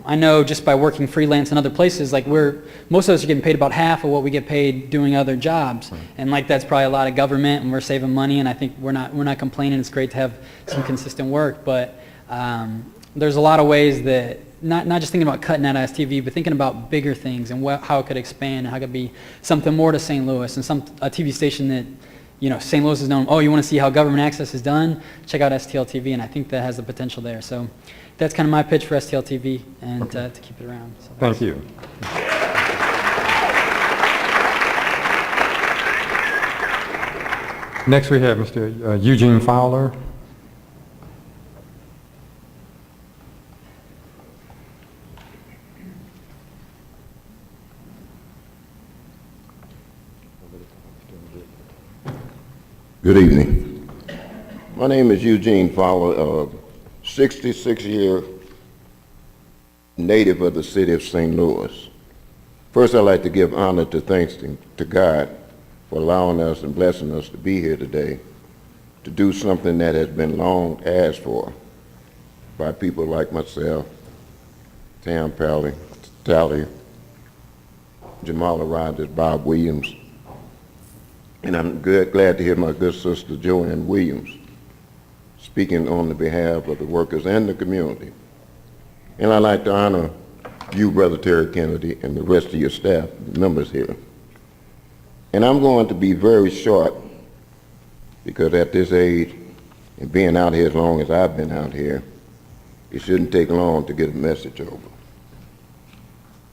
I know just by working freelance in other places, like most of us are getting paid about half of what we get paid doing other jobs, and like that's probably a lot of government, and we're saving money, and I think we're not complaining. It's great to have some consistent work, but there's a lot of ways that not just thinking about cutting out STV, but thinking about bigger things and how it could expand and how it could be something more to St. Louis and a TV station that, you know, St. Louis is known. Oh, you want to see how government access is done? Check out STL TV, and I think that has the potential there. So that's kind of my pitch for STL TV, and to keep it around. So. Thank you. Next we have Mr. Eugene Fowler. Good evening. My name is Eugene Fowler, 66-year native of the city of St. Louis. First, I'd like to give honor to thanks to God for allowing us and blessing us to be here today to do something that has been long asked for by people like myself, Tam Talley, Jamala Rogers, Bob Williams, and I'm glad to hear my good sister Joanne Williams speaking on the behalf of the workers and the community. And I'd like to honor you, Brother Terry Kennedy, and the rest of your staff members here. And I'm going to be very short because at this age, and being out here as long as I've been out here, it shouldn't take long to get a message over.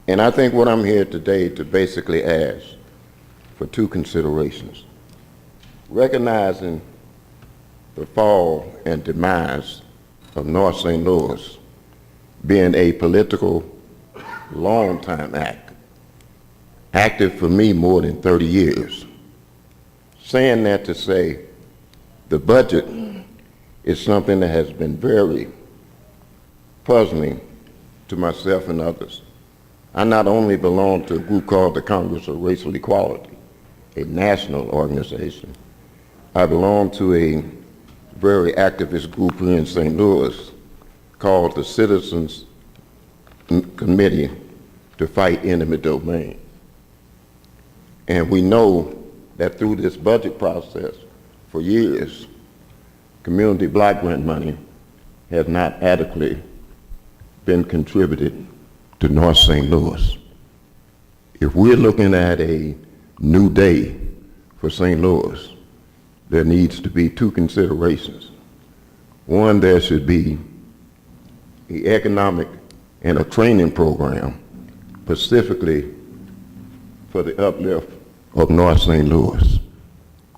And I think what I'm here today to basically ask for two considerations. Recognizing the fall and demise of North St. Louis being a political long-time act, active for me more than 30 years. Saying that to say the budget is something that has been very puzzling to myself and others. I not only belong to a group called the Congress of Racial Equality, a national organization. I belong to a very activist group here in St. Louis called the Citizens Committee to Fight Intimate Domain. And we know that through this budget process for years, community block grant money has not adequately been contributed to North St. Louis. If we're looking at a new day for St. Louis, there needs to be two considerations. One, there should be an economic and a training program specifically for the uplift of North St. Louis.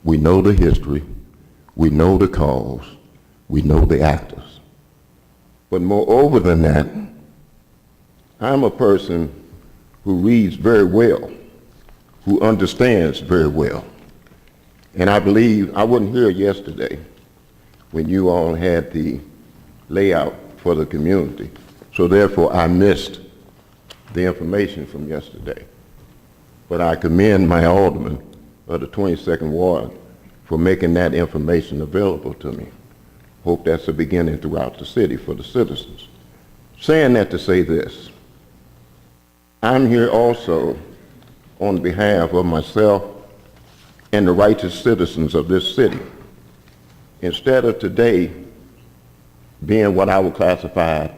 We know the history, we know the cause, we know the actors. But moreover than that, I'm a person who reads very well, who understands very well. And I believe, I wasn't here yesterday when you all had the layout for the community, so therefore I missed the information from yesterday. But I commend my alderman of the 22nd Ward for making that information available to me. Hope that's a beginning throughout the city for the citizens. Saying that to say this, I'm here also on behalf of myself and the righteous citizens of this city. Instead of today being what I would classify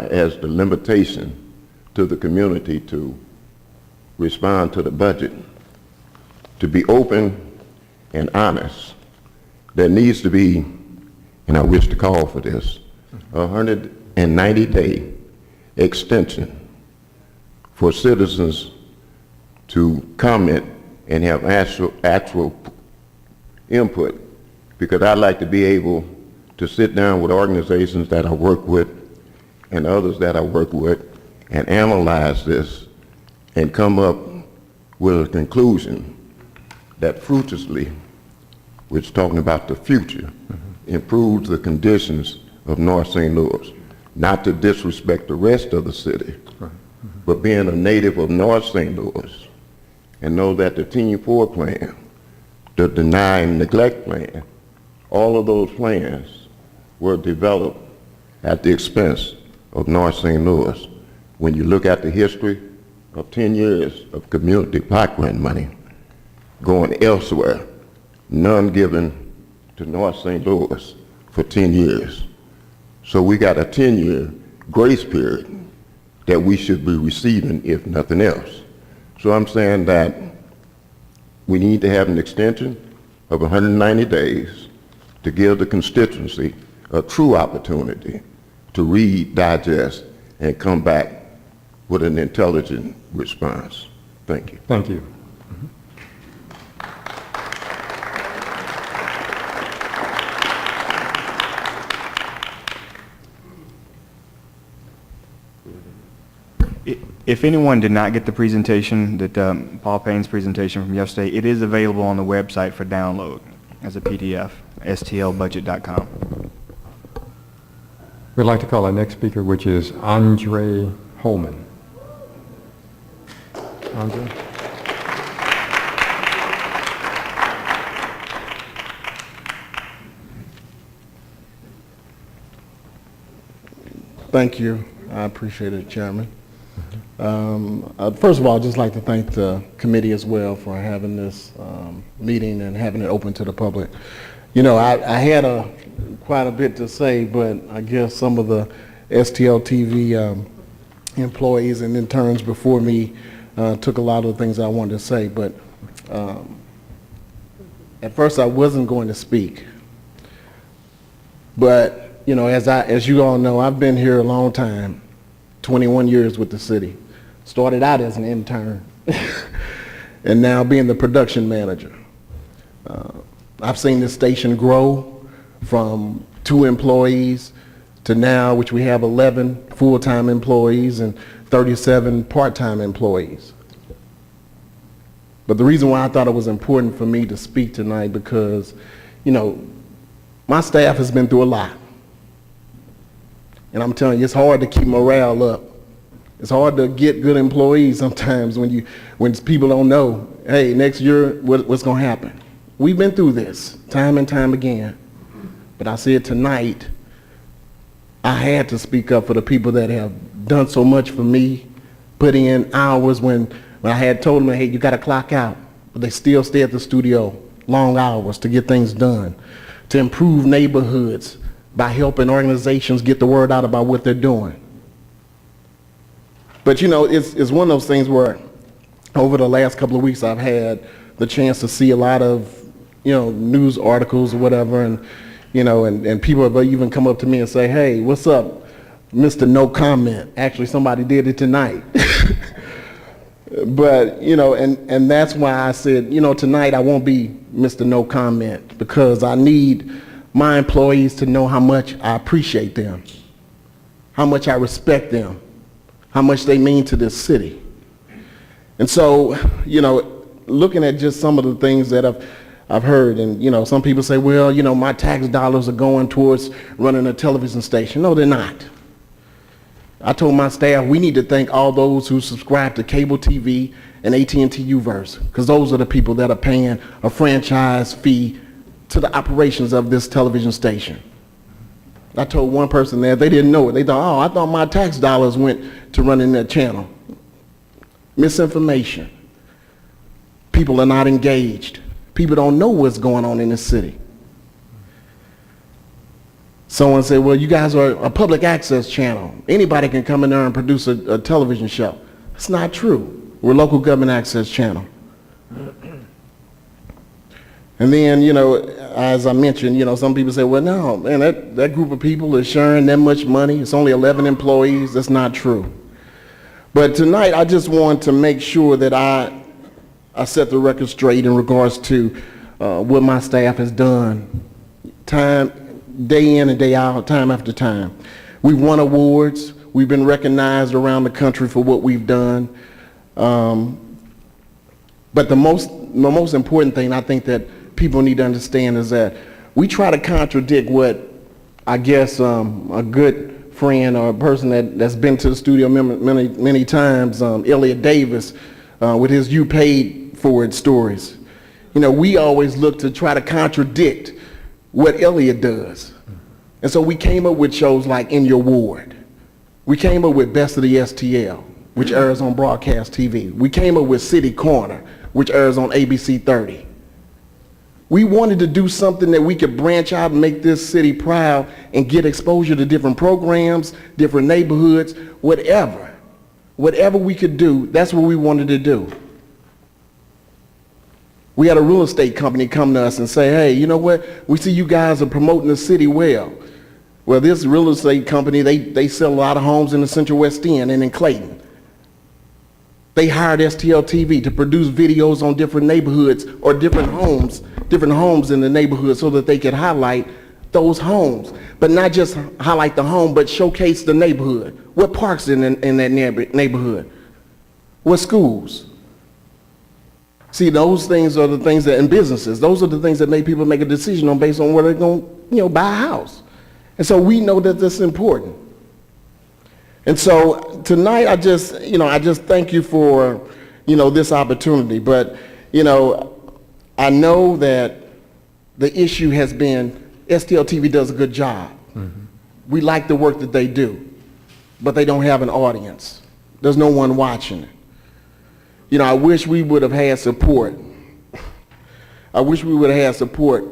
as the limitation to the community to respond to the budget, to be open and honest, there needs to be, and I wish to call for this, a 190-day extension for citizens to comment and have actual input, because I'd like to be able to sit down with organizations that I work with and others that I work with and analyze this and come up with a conclusion that fruitlessly, which talking about the future, improves the conditions of North St. Louis. Not to disrespect the rest of the city, but being a native of North St. Louis and know that the Team 4 plan, the deny and neglect plan, all of those plans were developed at the expense of North St. Louis. When you look at the history of 10 years of community block grant money going elsewhere, none given to North St. Louis for 10 years. So we got a 10-year grace period that we should be receiving, if nothing else. So I'm saying that we need to have an extension of 190 days to give the constituency a true opportunity to read, digest, and come back with an intelligent response. Thank you. Thank you. If anyone did not get the presentation, that Paul Payne's presentation from yesterday, it is available on the website for download as a PDF, stlbudget.com. We'd like to call our next speaker, which is Andre Holman. Andre? Thank you. I appreciate it, Chairman. First of all, I'd just like to thank the committee as well for having this meeting and having it open to the public. You know, I had quite a bit to say, but I guess some of the STL TV employees and interns before me took a lot of the things I wanted to say. But at first I wasn't going to speak. But, you know, as you all know, I've been here a long time, 21 years with the city. Started out as an intern and now being the production manager. I've seen this station grow from 2 employees to now, which we have 11 full-time employees and 37 part-time employees. But the reason why I thought it was important for me to speak tonight, because, you know, my staff has been through a lot. And I'm telling you, it's hard to keep morale up. It's hard to get good employees sometimes when people don't know, hey, next year, what's going to happen? We've been through this time and time again. But I said tonight, I had to speak up for the people that have done so much for me, putting in hours when I had told them, hey, you got to clock out. But they still stay at the studio long hours to get things done, to improve neighborhoods, by helping organizations get the word out about what they're doing. But you know, it's one of those things where over the last couple of weeks I've had the chance to see a lot of, you know, news articles or whatever, and you know, and people have even come up to me and say, hey, what's up, Mr. No Comment? Actually, somebody did it tonight. But, you know, and that's why I said, you know, tonight I won't be Mr. No Comment, because I need my employees to know how much I appreciate them, how much I respect them, how much they mean to this city. And so, you know, looking at just some of the things that I've heard, and, you know, some people say, well, you know, my tax dollars are going towards running a television station. No, they're not. I told my staff we need to thank all those who subscribe to cable TV and AT&T U-verse, because those are the people that are paying a franchise fee to the operations of this television station. I told one person there, they didn't know it. They thought, oh, I thought my tax dollars went to running that channel. Misinformation. People are not engaged. People don't know what's going on in this city. Someone said, well, you guys are a public access channel. Anybody can come in there and produce a television show. It's not true. We're a local government access channel. And then, you know, as I mentioned, you know, some people say, well, no, man, that group of people is sharing that much money. It's only 11 employees. That's not true. But tonight, I just want to make sure that I set the record straight in regards to what my staff has done, day in and day out, time after time. We've won awards. We've been recognized around the country for what we've done. But the most important thing I think that people need to understand is that we try to contradict what I guess a good friend or a person that's been to the studio many times, Elliot Davis, with his "You Paid For It" stories. You know, we always look to try to contradict what Elliot does. And so we came up with shows like In Your Ward. We came up with Best of the STL, which airs on broadcast TV. We came up with City Corner, which airs on ABC 30. We wanted to do something that we could branch out and make this city proud and get exposure to different programs, different neighborhoods, whatever. Whatever we could do, that's what we wanted to do. We had a real estate company come to us and say, hey, you know what? We see you guys are promoting the city well. Well, this real estate company, they sell a lot of homes in the Central West End and in Clayton. They hired STL TV to produce videos on different neighborhoods or different homes in the neighborhood so that they could highlight those homes. But not just highlight the home, but showcase the neighborhood. What parks in that neighborhood? What schools? See, those things are the things that, in businesses, those are the things that make people make a decision on based on where they're going to, you know, buy a house. And so we know that that's important. And so tonight, I just thank you for, you know, this opportunity. But, you know, I know that the issue has been STL TV does a good job. Mm-hmm. We like the work that they do, but they don't have an audience. There's no one watching it. You know, I wish we would have had support. I wish we would have had support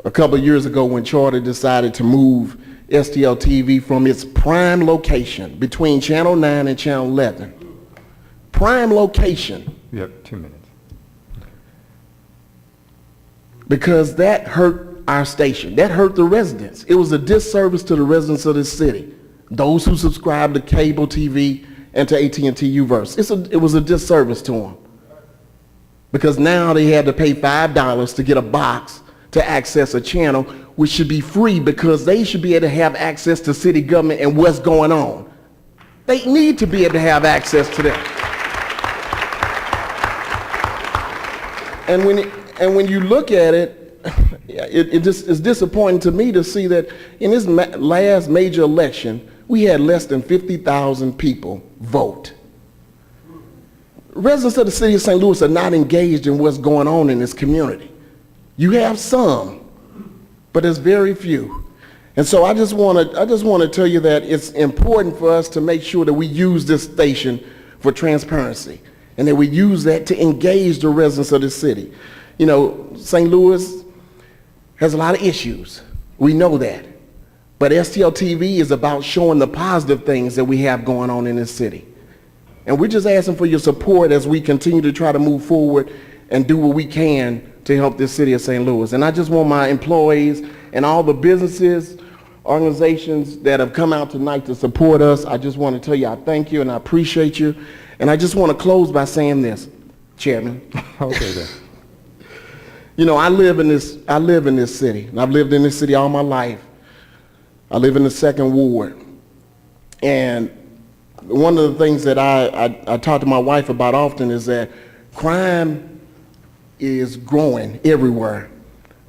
a couple of years ago when Charter decided to move STL TV from its prime location between Channel 9 and Channel 11. Prime location. You have 2 minutes. Because that hurt our station. That hurt the residents. It was a disservice to the residents of this city. Those who subscribe to cable TV and to AT&T U-verse. It was a disservice to them. Because now they had to pay $5 to get a box to access a channel, which should be free because they should be able to have access to city government and what's going on. They need to be able to have access to that. And when you look at it, it's disappointing to me to see that in this last major election, we had less than 50,000 people vote. Residents of the city of St. Louis are not engaged in what's going on in this community. You have some, but there's very few. And so I just want to tell you that it's important for us to make sure that we use this station for transparency and that we use that to engage the residents of the city. You know, St. Louis has a lot of issues. We know that. But STL TV is about showing the positive things that we have going on in this city. And we're just asking for your support as we continue to try to move forward and do what we can to help this city of St. Louis. And I just want my employees and all the businesses, organizations that have come out tonight to support us, I just want to tell you I thank you and I appreciate you. And I just want to close by saying this, Chairman. Okay, then. You know, I live in this city, and I've lived in this city all my life. I live in the 2nd Ward. And one of the things that I talk to my wife about often is that crime is growing everywhere,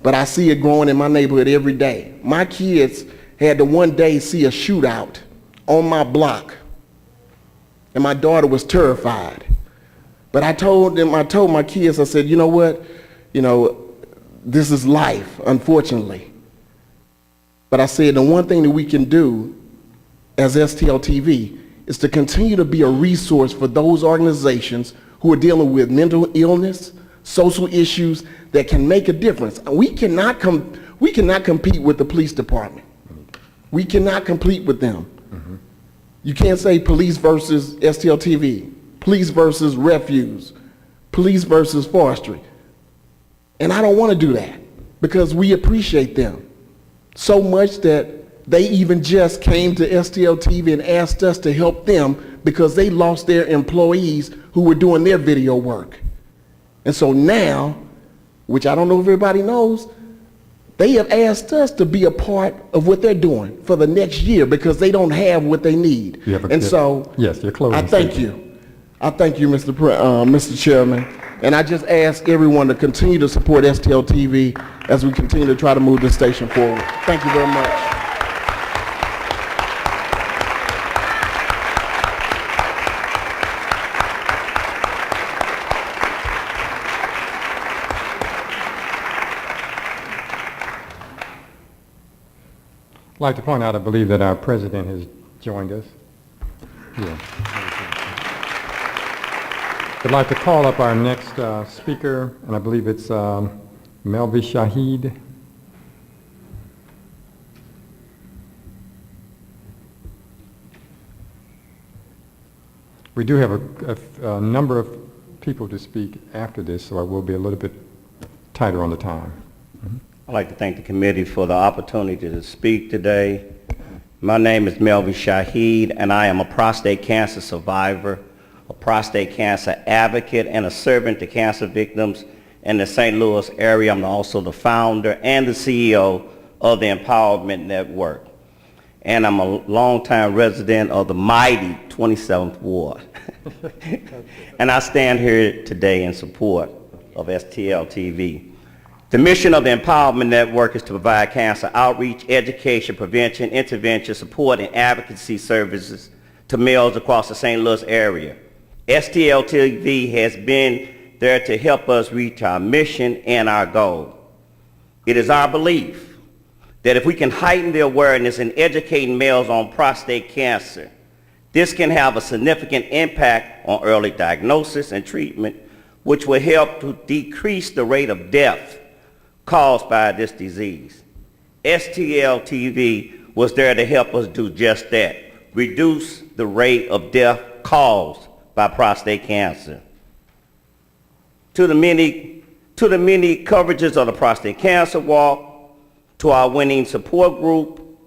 but I see it growing in my neighborhood every day. My kids had to one day see a shootout on my block, and my daughter was terrified. But I told my kids, I said, you know what? You know, this is life, unfortunately. But I said the one thing that we can do as STL TV is to continue to be a resource for those organizations who are dealing with mental illness, social issues that can make a difference. We cannot compete with the police department. We cannot compete with them. Mm-hmm. You can't say police versus STL TV, police versus refuse, police versus forestry. And I don't want to do that because we appreciate them so much that they even just came to STL TV and asked us to help them because they lost their employees who were doing their video work. And so now, which I don't know if everybody knows, they have asked us to be a part of what they're doing for the next year because they don't have what they need. So yes, you're closing. I thank you. I thank you, Mr. Chairman. And I just ask everyone to continue to support STL TV as we continue to try to move this station forward. Thank you very much. I'd like to point out, I believe that our president has joined us. Yeah. I'd like to call up our next speaker, and I believe it's Melvi Shahid. We do have a number of people to speak after this, so I will be a little bit tighter on the time. I'd like to thank the committee for the opportunity to speak today. My name is Melvi Shahid, and I am a prostate cancer survivor, a prostate cancer advocate, and a servant to cancer victims in the St. Louis area. I'm also the founder and the CEO of the Empowerment Network. And I'm a longtime resident of the mighty 27th Ward. And I stand here today in support of STL TV. The mission of the Empowerment Network is to provide cancer outreach, education, prevention, intervention, support, and advocacy services to males across the St. Louis area. STL TV has been there to help us reach our mission and our goal. It is our belief that if we can heighten the awareness in educating males on prostate cancer, this can have a significant impact on early diagnosis and treatment, which will help to decrease the rate of death caused by this disease. STL TV was there to help us do just that, reduce the rate of death caused by prostate cancer. To the many coverages of the Prostate Cancer Walk, to our winning support group,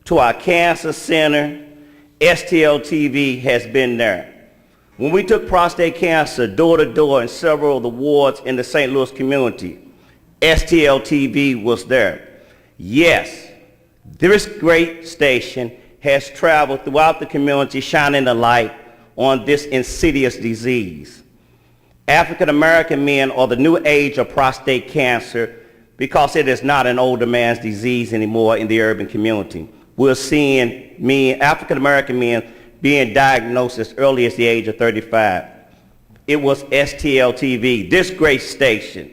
to our cancer center, STL TV has been there. When we took prostate cancer door to door in several of the wards in the St. Louis community, STL TV was there. Yes, this great station has traveled throughout the community shining a light on this insidious disease. African American men are the new age of prostate cancer because it is not an older man's disease anymore in the urban community. We're seeing African American men being diagnosed as early as the age of 35. It was STL TV, this great station,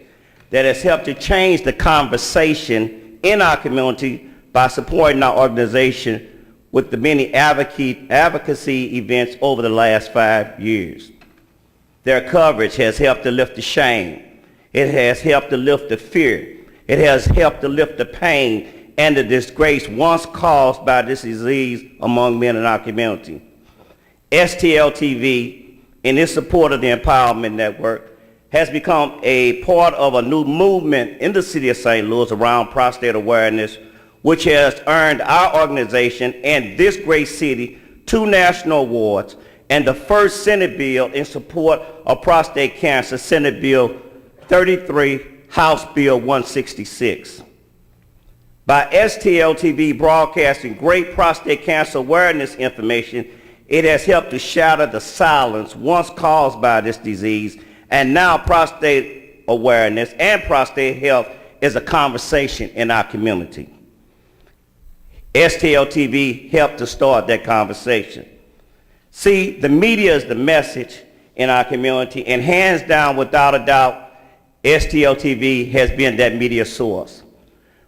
that has helped to change the conversation in our community by supporting our organization with the many advocacy events over the last 5 years. Their coverage has helped to lift the shame. It has helped to lift the fear. It has helped to lift the pain and the disgrace once caused by this disease among men in our community. STL TV, in its support of the Empowerment Network, has become a part of a new movement in the city of St. Louis around prostate awareness, which has earned our organization and this great city 2 national awards and the first Senate bill in support of prostate cancer, Senate Bill 33, House Bill 166. By STL TV broadcasting great prostate cancer awareness information, it has helped to shatter the silence once caused by this disease, and now prostate awareness and prostate health is a conversation in our community. STL TV helped to start that conversation. See, the media is the message in our community, and hands down, without a doubt, STL TV has been that media source.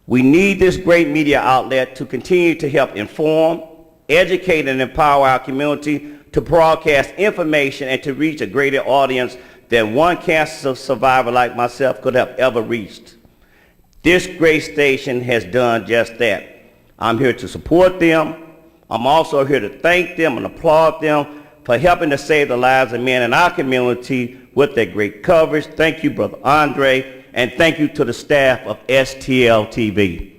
We need this great media outlet to continue to help inform, educate, and empower our community to broadcast information and to reach a greater audience than one cancer survivor like myself could have ever reached. This great station has done just that. I'm here to support them. I'm also here to thank them and applaud them for helping to save the lives of men in our community with their great coverage. Thank you, Brother Andre, and thank you to the staff of STL TV.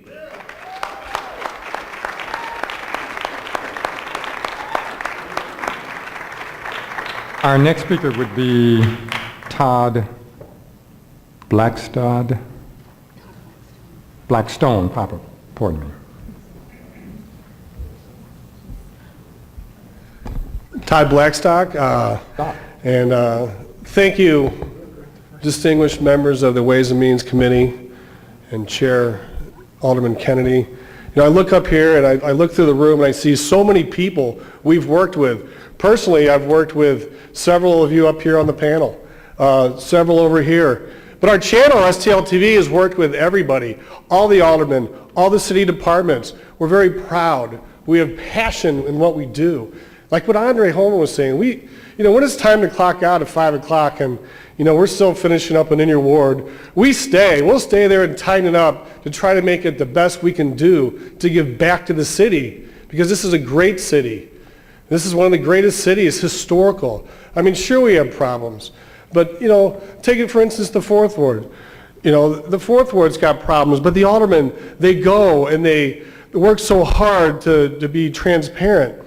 Our next speaker would be Todd Blackstone, pardon me. Todd Blackstock, and thank you, distinguished members of the Ways and Means Committee and Chair Alderman Kennedy. You know, I look up here and I look through the room and I see so many people we've worked with. Personally, I've worked with several of you up here on the panel, several over here. But our channel, STL TV, has worked with everybody, all the aldermen, all the city departments. We're very proud. We have passion in what we do. Like what Andre Holman was saying, when it's time to clock out at 5 o'clock and, we're still finishing up in your ward, we'll stay there and tighten it up to try to make it the best we can do to give back to the city, because this is a great city. This is one of the greatest cities, historical. I mean, sure we have problems, but, take it for instance, the 4th Ward. The 4th Ward's got problems, but the aldermen, they go and they work so hard to be transparent.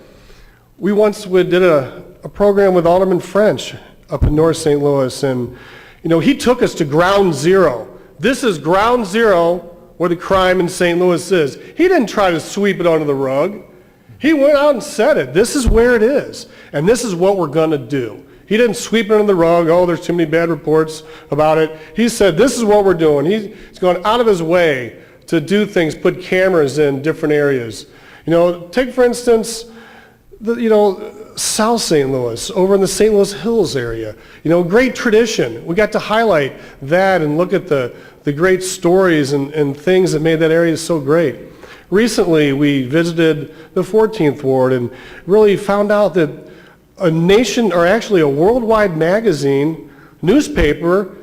We once did a program with Alderman French up in North St. Louis, and he took us to ground zero. This is ground zero where the crime in St. Louis is. He didn't try to sweep it under the rug. He went out and said it. This is where it is, and this is what we're going to do. He didn't sweep it under the rug, there's too many bad reports about it. He said, this is what we're doing. He's gone out of his way to do things, put cameras in different areas. Take for instance, South St. Louis, over in the St. Louis Hills area. Great tradition. We got to highlight that and look at the great stories and things that made that area so great. Recently, we visited the 14th Ward and really found out that a worldwide magazine, newspaper,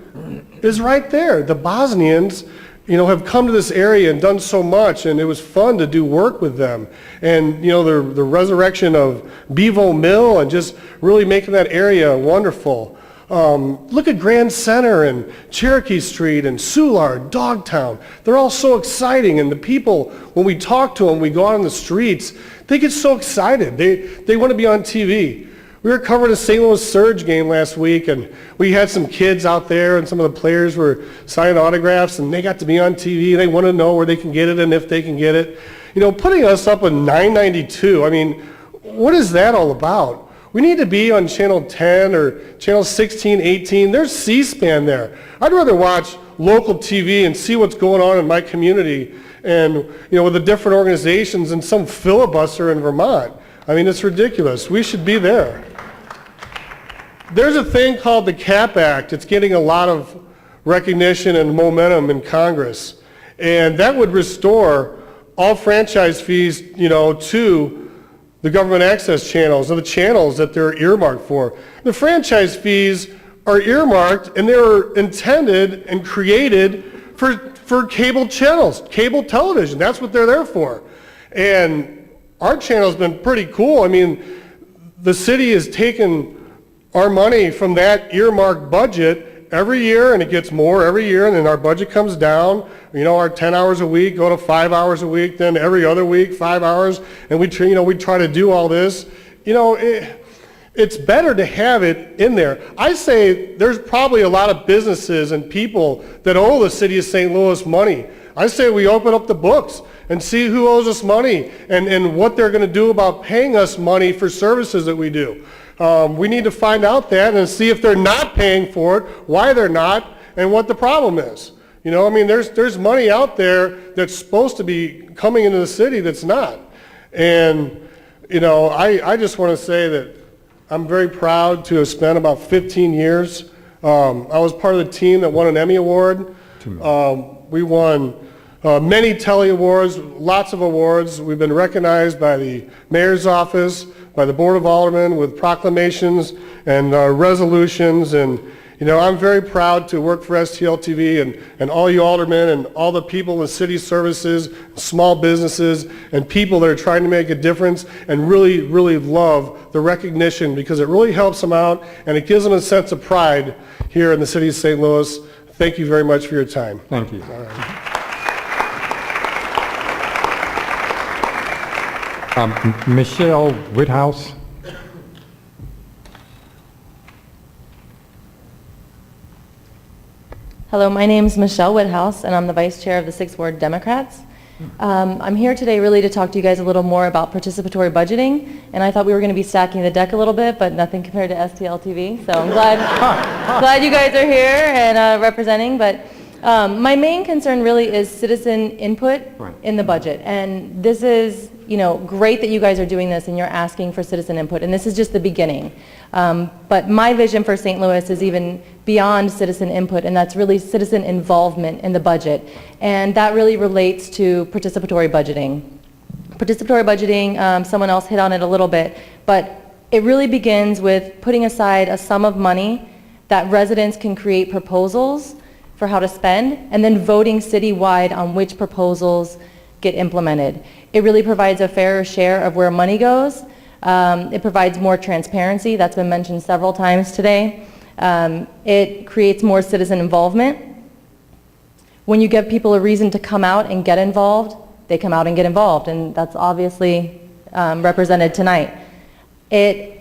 is right there. The Bosnians, have come to this area and done so much, and it was fun to do work with them. And, the resurrection of Bevo Mill and just really making that area wonderful. Look at Grand Center and Cherokee Street and Soulard, Dogtown. They're all so exciting, and the people, when we talk to them, we go out on the streets, they get so excited. They want to be on TV. We were covering a St. Louis Surge game last week, and we had some kids out there, and some of the players were signing autographs, and they got to be on TV. They want to know where they can get it and if they can get it. Putting us up on 992, I mean, what is that all about? We need to be on Channel 10 or Channel 16, 18. There's C-SPAN there. I'd rather watch local TV and see what's going on in my community and, with the different organizations and some filibuster in Vermont. I mean, it's ridiculous. We should be there. There's a thing called the CAP Act. It's getting a lot of recognition and momentum in Congress. And that would restore all franchise fees, to the government access channels, or the channels that they're earmarked for. The franchise fees are earmarked, and they're intended and created for cable channels, cable television. That's what they're there for. And our channel's been pretty cool. I mean, the city has taken our money from that earmarked budget every year, and it gets more every year, and then our budget comes down. You know, our 10 hours a week go to 5 hours a week, then every other week 5 hours, and we try to do all this. You know, it's better to have it in there. I say there's probably a lot of businesses and people that owe the city of St. Louis money. I say we open up the books and see who owes us money and what they're going to do about paying us money for services that we do. We need to find out that and see if they're not paying for it, why they're not, and what the problem is. You know, I mean, there's money out there that's supposed to be coming into the city that's not. And, you know, I just want to say that I'm very proud to have spent about 15 years. I was part of the team that won an Emmy Award. We won many Telly Awards, lots of awards. We've been recognized by the Mayor's Office, by the Board of Aldermen with proclamations and resolutions. And, you know, I'm very proud to work for STL-TV and all you aldermen and all the people in city services, small businesses, and people that are trying to make a difference and really, really love the recognition because it really helps them out and it gives them a sense of pride here in the city of St. Louis. Thank you very much for your time. Thank you. All right. Michelle Whithouse. Hello, my name is Michelle Whithouse, and I'm the Vice Chair of the 6th Ward Democrats. I'm here today really to talk to you guys a little more about participatory budgeting, and I thought we were going to be stacking the deck a little bit, but nothing compared to STL-TV, so I'm glad you guys are here and representing, but my main concern really is citizen input in the budget, and this is, you know, great that you guys are doing this and you're asking for citizen input, and this is just the beginning. But my vision for St. Louis is even beyond citizen input, and that's really citizen involvement in the budget. And that really relates to participatory budgeting. Participatory budgeting, someone else hit on it a little bit, but it really begins with putting aside a sum of money that residents can create proposals for how to spend, and then voting citywide on which proposals get implemented. It really provides a fairer share of where money goes. It provides more transparency. That's been mentioned several times today. It creates more citizen involvement. When you give people a reason to come out and get involved, they come out and get involved, and that's obviously represented tonight. It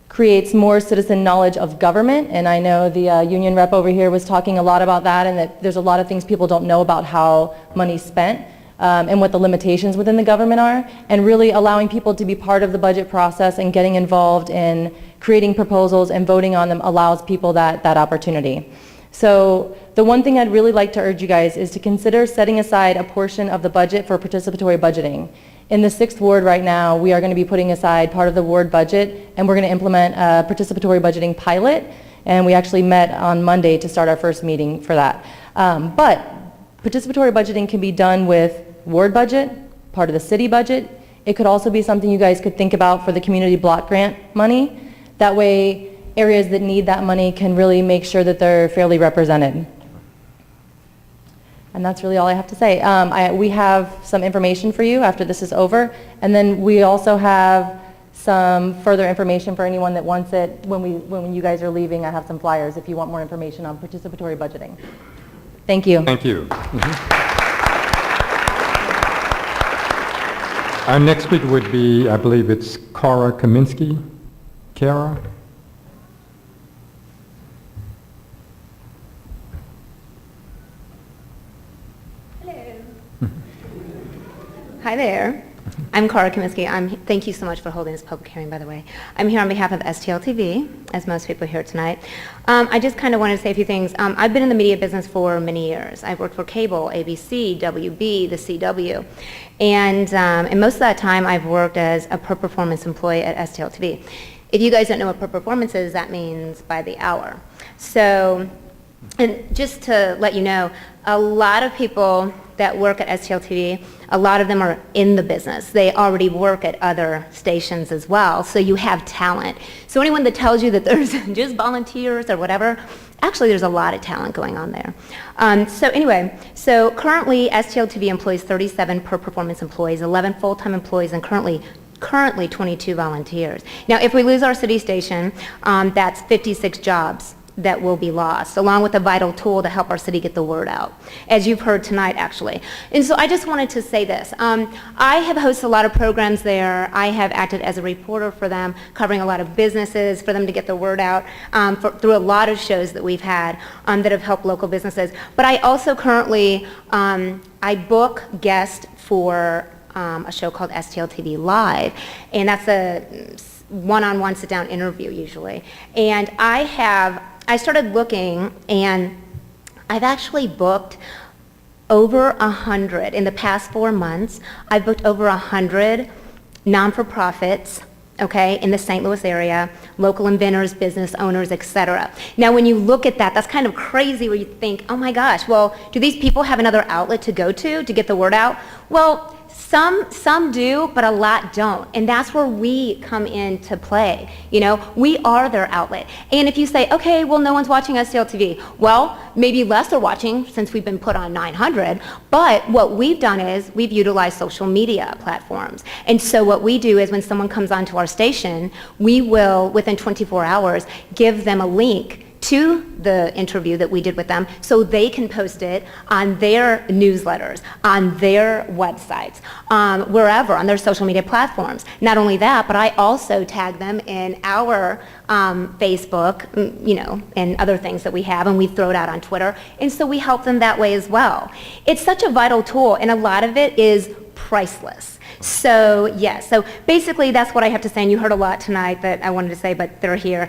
creates more citizen knowledge of government, and I know the union rep over here was talking a lot about that, and that there's a lot of things people don't know about how money's spent. And what the limitations within the government are, and really allowing people to be part of the budget process and getting involved in creating proposals and voting on them allows people that opportunity. So the one thing I'd really like to urge you guys is to consider setting aside a portion of the budget for participatory budgeting. In the 6th Ward right now, we are going to be putting aside part of the ward budget, and we're going to implement a participatory budgeting pilot, and we actually met on Monday to start our first meeting for that. But participatory budgeting can be done with ward budget, part of the city budget. It could also be something you guys could think about for the community block grant money. That way, areas that need that money can really make sure that they're fairly represented. And that's really all I have to say. We have some information for you after this is over, and then we also have some further information for anyone that wants it. When you guys are leaving, I have some flyers if you want more information on participatory budgeting. Thank you. Thank you. Our next speaker would be, I believe it's Kara Kaminsky. Kara? Hi there. I'm Kara Kaminsky. Thank you so much for holding this public hearing, by the way. I'm here on behalf of STL-TV, as most people here tonight. I just kind of wanted to say a few things. I've been in the media business for many years. I've worked for cable, ABC, WB, the CW. And most of that time, I've worked as a per performance employee at STL-TV. If you guys don't know what per performance is, that means by the hour. So, and just to let you know, a lot of people that work at STL-TV, a lot of them are in the business. They already work at other stations as well, so you have talent. So anyone that tells you that there's just volunteers or whatever, actually there's a lot of talent going on there. So anyway, so currently STL-TV employs 37 per performance employees, 11 full-time employees, and currently 22 volunteers. Now, if we lose our city station, that's 56 jobs that will be lost, along with a vital tool to help our city get the word out, as you've heard tonight, actually. And so I just wanted to say this. I have hosted a lot of programs there. I have acted as a reporter for them, covering a lot of businesses for them to get the word out through a lot of shows that we've had that have helped local businesses. But I also currently, I book guests for a show called STL TV Live, and that's a one-on-one sit-down interview usually. And I started looking, and I've actually booked over 100, in the past 4 months, I've booked over 100 non-for-profits, okay, in the St. Louis area, local inventors, business owners, etc. Now, when you look at that, that's kind of crazy where you think, oh my gosh, well, do these people have another outlet to go to get the word out? Well, some do, but a lot don't. And that's where we come into play. You know, we are their outlet. And if you say, okay, well, no one's watching STL TV. Well, maybe less are watching since we've been put on 900. But what we've done is we've utilized social media platforms. And so what we do is when someone comes onto our station, we will, within 24 hours, give them a link to the interview that we did with them so they can post it on their newsletters, on their websites, wherever, on their social media platforms. Not only that, but I also tag them in our Facebook, you know, and other things that we have, and we throw it out on Twitter, and so we help them that way as well. It's such a vital tool, and a lot of it is priceless. So, yes, so basically that's what I have to say, and you heard a lot tonight that I wanted to say, but they're here.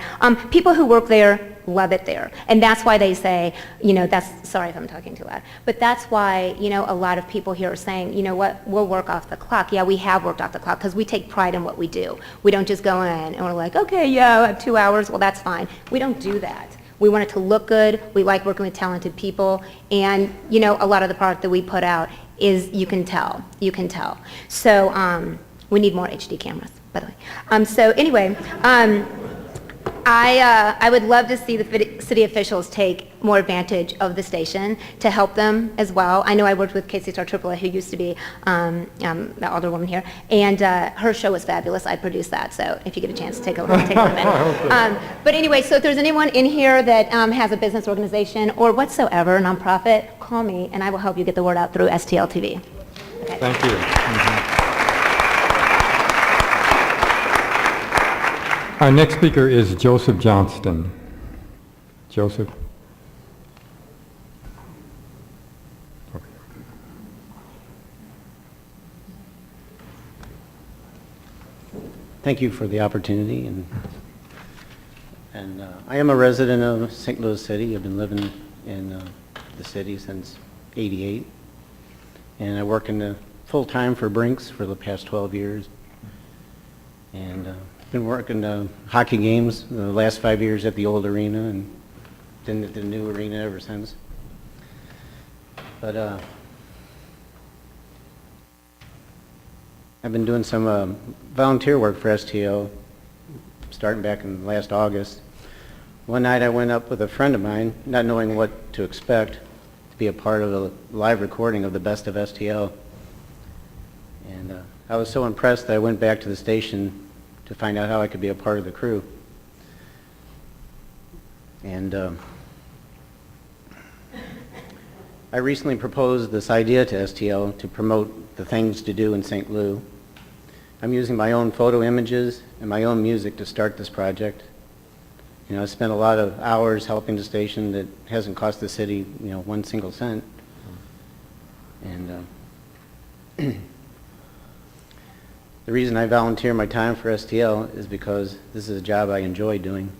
People who work there love it there, and that's why they say, you know, sorry if I'm talking too loud, but that's why, you know, a lot of people here are saying, you know what, we'll work off the clock. Yeah, we have worked off the clock because we take pride in what we do. We don't just go in and we're like, okay, yeah, I have 2 hours, well, that's fine. We don't do that. We want it to look good. We like working with talented people, and, you know, a lot of the product that we put out is, you can tell. So we need more HD cameras, by the way. So anyway, I would love to see the city officials take more advantage of the station to help them as well. I know I worked with Casey Star Tripoli, who used to be the alderwoman here, and her show was fabulous. I produced that, so if you get a chance, take a look at it. But anyway, so if there's anyone in here that has a business organization or whatsoever, nonprofit, call me, and I will help you get the word out through STL TV. Okay. Thank you. Our next speaker is Joseph Johnston. Joseph. Thank you for the opportunity, and I am a resident of St. Louis City. I've been living in the city since '88, and I work in the full-time for Brinks for the past 12 years, and been working hockey games the last 5 years at the old arena, and then at the new arena ever since. But I've been doing some volunteer work for STL, starting back in last August. One night I went up with a friend of mine, not knowing what to expect, to be a part of a live recording of the Best of STL. And I was so impressed that I went back to the station to find out how I could be a part of the crew. And I recently proposed this idea to STL to promote the things to do in St. Louis. I'm using my own photo images and my own music to start this project. You know, I spent a lot of hours helping the station that hasn't cost the city, you know, 1 single cent. And the reason I volunteer my time for STL is because this is a job I enjoy doing.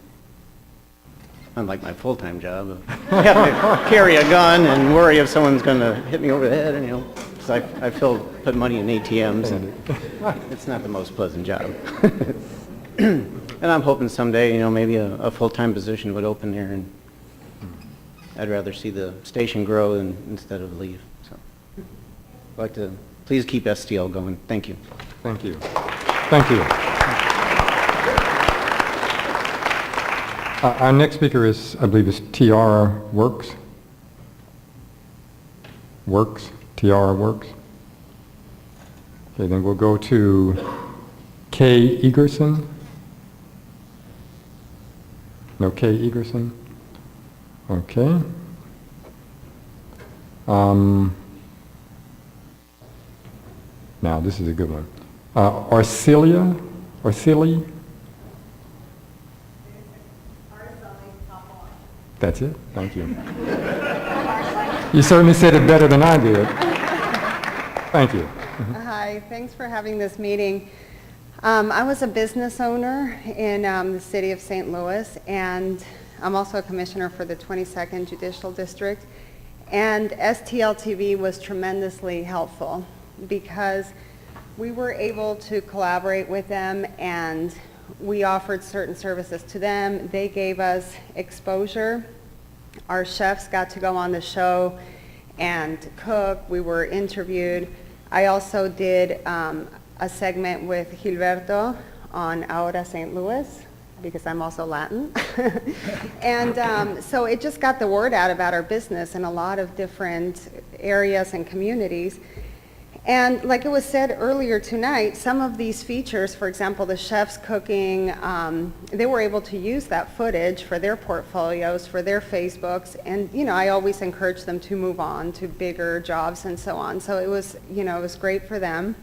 Unlike my full-time job of having to carry a gun and worry if someone's going to hit me over the head, and, you know, because I put money in ATMs, and it's not the most pleasant job. And I'm hoping someday, you know, maybe a full-time position would open there, and I'd rather see the station grow instead of leave. So, I'd like to please keep STL going. Thank you. Thank you. Thank you. Our next speaker is, I believe, is Tiara Works. Tiara Works. Okay, then we'll go to Kay Egerson. No Kay Egerson. Okay. Now, this is a good one. Arcelia? That's it? Thank you. You certainly said it better than I did. Thank you. Hi, thanks for having this meeting. I was a business owner in the city of St. Louis, and I'm also a commissioner for the 22nd Judicial District. And STL TV was tremendously helpful because we were able to collaborate with them, and we offered certain services to them. They gave us exposure. Our chefs got to go on the show and cook. We were interviewed. I also did a segment with Gilberto on Ahora St. Louis, because I'm also Latin. And so it just got the word out about our business in a lot of different areas and communities. And like it was said earlier tonight, some of these features, for example, the chefs cooking, they were able to use that footage for their portfolios, for their Facebooks, and I always encourage them to move on to bigger jobs and so on. So it was, it was great for them.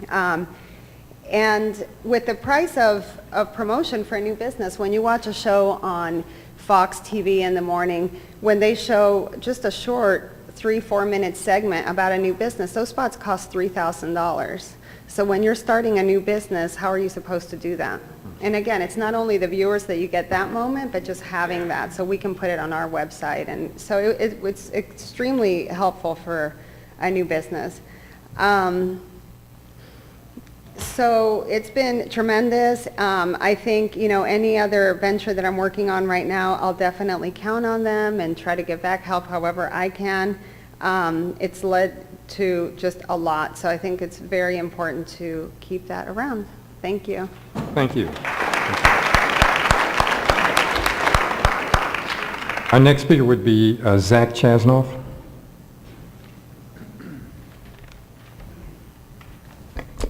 And with the price of promotion for a new business, when you watch a show on Fox TV in the morning, when they show just a short 3-4 minute segment about a new business, those spots cost $3,000. So when you're starting a new business, how are you supposed to do that? And again, it's not only the viewers that you get that moment, but just having that so we can put it on our website. And so it's extremely helpful for a new business. So it's been tremendous. I think, any other venture that I'm working on right now, I'll definitely count on them and try to give back help however I can. It's led to just a lot, so I think it's very important to keep that around. Thank you. Thank you. Our next speaker would be Zach Chasnoff.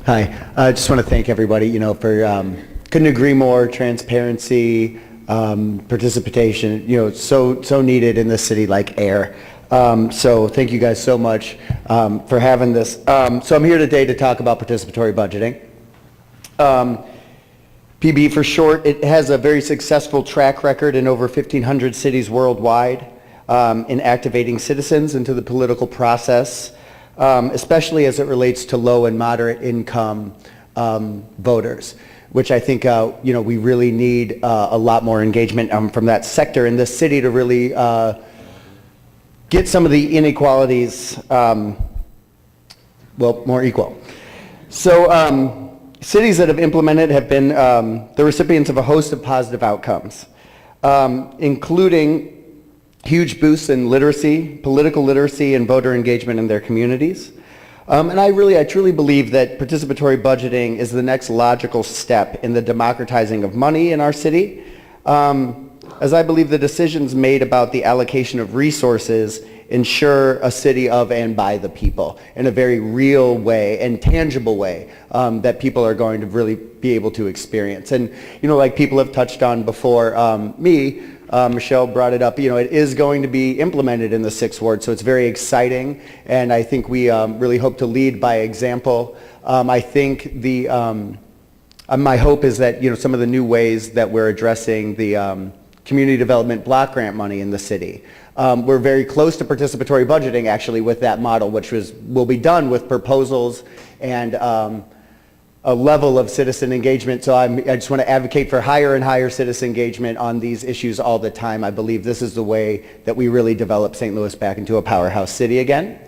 Hi, I just want to thank everybody, for, couldn't agree more, transparency, participation, so needed in the city like air. So thank you guys so much for having this. So I'm here today to talk about participatory budgeting. PB for short, it has a very successful track record in over 1,500 cities worldwide in activating citizens into the political process. Especially as it relates to low and moderate income voters, which I think we really need a lot more engagement from that sector in this city to really get some of the inequalities more equal. So cities that have implemented have been the recipients of a host of positive outcomes, including huge boosts in literacy, political literacy, and voter engagement in their communities. And I truly believe that participatory budgeting is the next logical step in the democratizing of money in our city, as I believe the decisions made about the allocation of resources ensure a city of and by the people in a very real way and tangible way that people are going to really be able to experience. And, like people have touched on before me, Michelle brought it up, it is going to be implemented in the 6th Ward, so it's very exciting, and I think we really hope to lead by example. I think my hope is that, some of the new ways that we're addressing the community development block grant money in the city. We're very close to participatory budgeting, actually, with that model, which will be done with proposals and a level of citizen engagement. So I just want to advocate for higher and higher citizen engagement on these issues all the time. I believe this is the way that we really develop St. Louis back into a powerhouse city again.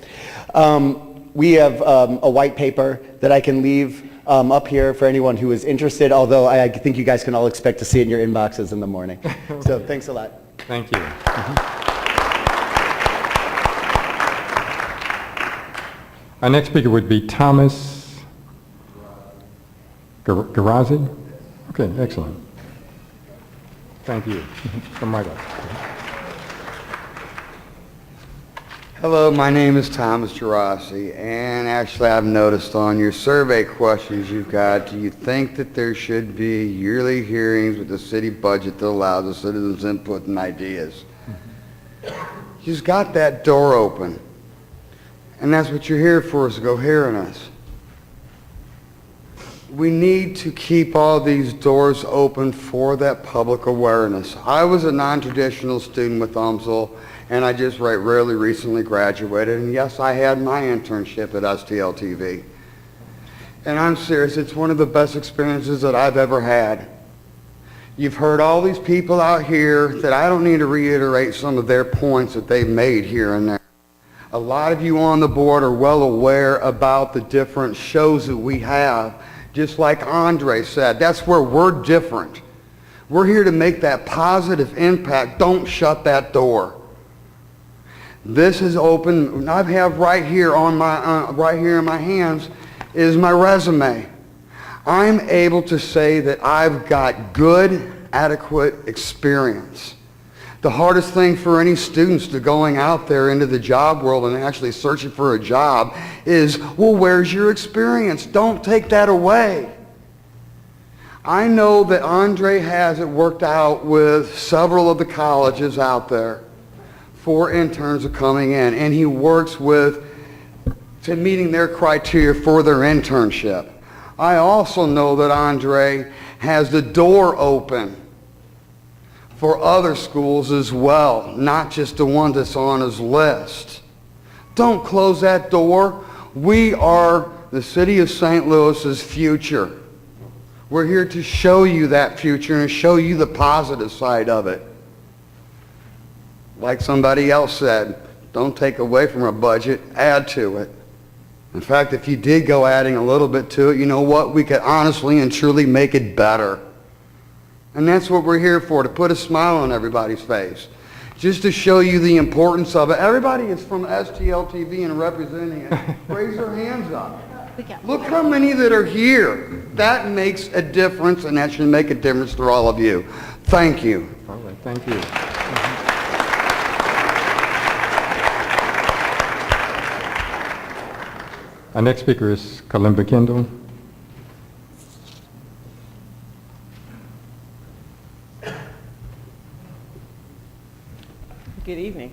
We have a white paper that I can leave up here for anyone who is interested, although I think you guys can all expect to see it in your inboxes in the morning. So thanks a lot. Thank you. Our next speaker would be Thomas Garazi. Okay, excellent. Thank you. Come right up. Hello, my name is Thomas Gerasi, and actually I've noticed on your survey questions you've got, do you think that there should be yearly hearings with the city budget that allows the citizens input and ideas? You've got that door open, and that's what you're here for, is to go hearing us. We need to keep all these doors open for that public awareness. I was a non-traditional student with UMSL, and I just really recently graduated, and yes, I had my internship at STL-TV. And I'm serious, it's one of the best experiences that I've ever had. You've heard all these people out here that I don't need to reiterate some of their points that they've made here and there. A lot of you on the board are well aware about the different shows that we have. Just like Andre said, that's where we're different. We're here to make that positive impact. Don't shut that door. This is open. I have right here on my right here in my hands is my resume. I'm able to say that I've got good, adequate experience. The hardest thing for any students to going out there into the job world and actually searching for a job is, well, where's your experience? Don't take that away. I know that Andre has it worked out with several of the colleges out there for interns are coming in, and he works with to meeting their criteria for their internship. I also know that Andre has the door open for other schools as well, not just the one that's on his list. Don't close that door. We are the city of St. Louis's future. We're here to show you that future and show you the positive side of it. Like somebody else said, don't take away from our budget, add to it. In fact, if you did go adding a little bit to it, you know what? We could honestly and truly make it better. And that's what we're here for, to put a smile on everybody's face. Just to show you the importance of it. Everybody is from STL-TV and representing it. Raise their hands up. Look how many that are here. That makes a difference, and that should make a difference for all of you. Thank you. All right, thank you. Our next speaker is Kalimba Kendall. Good evening.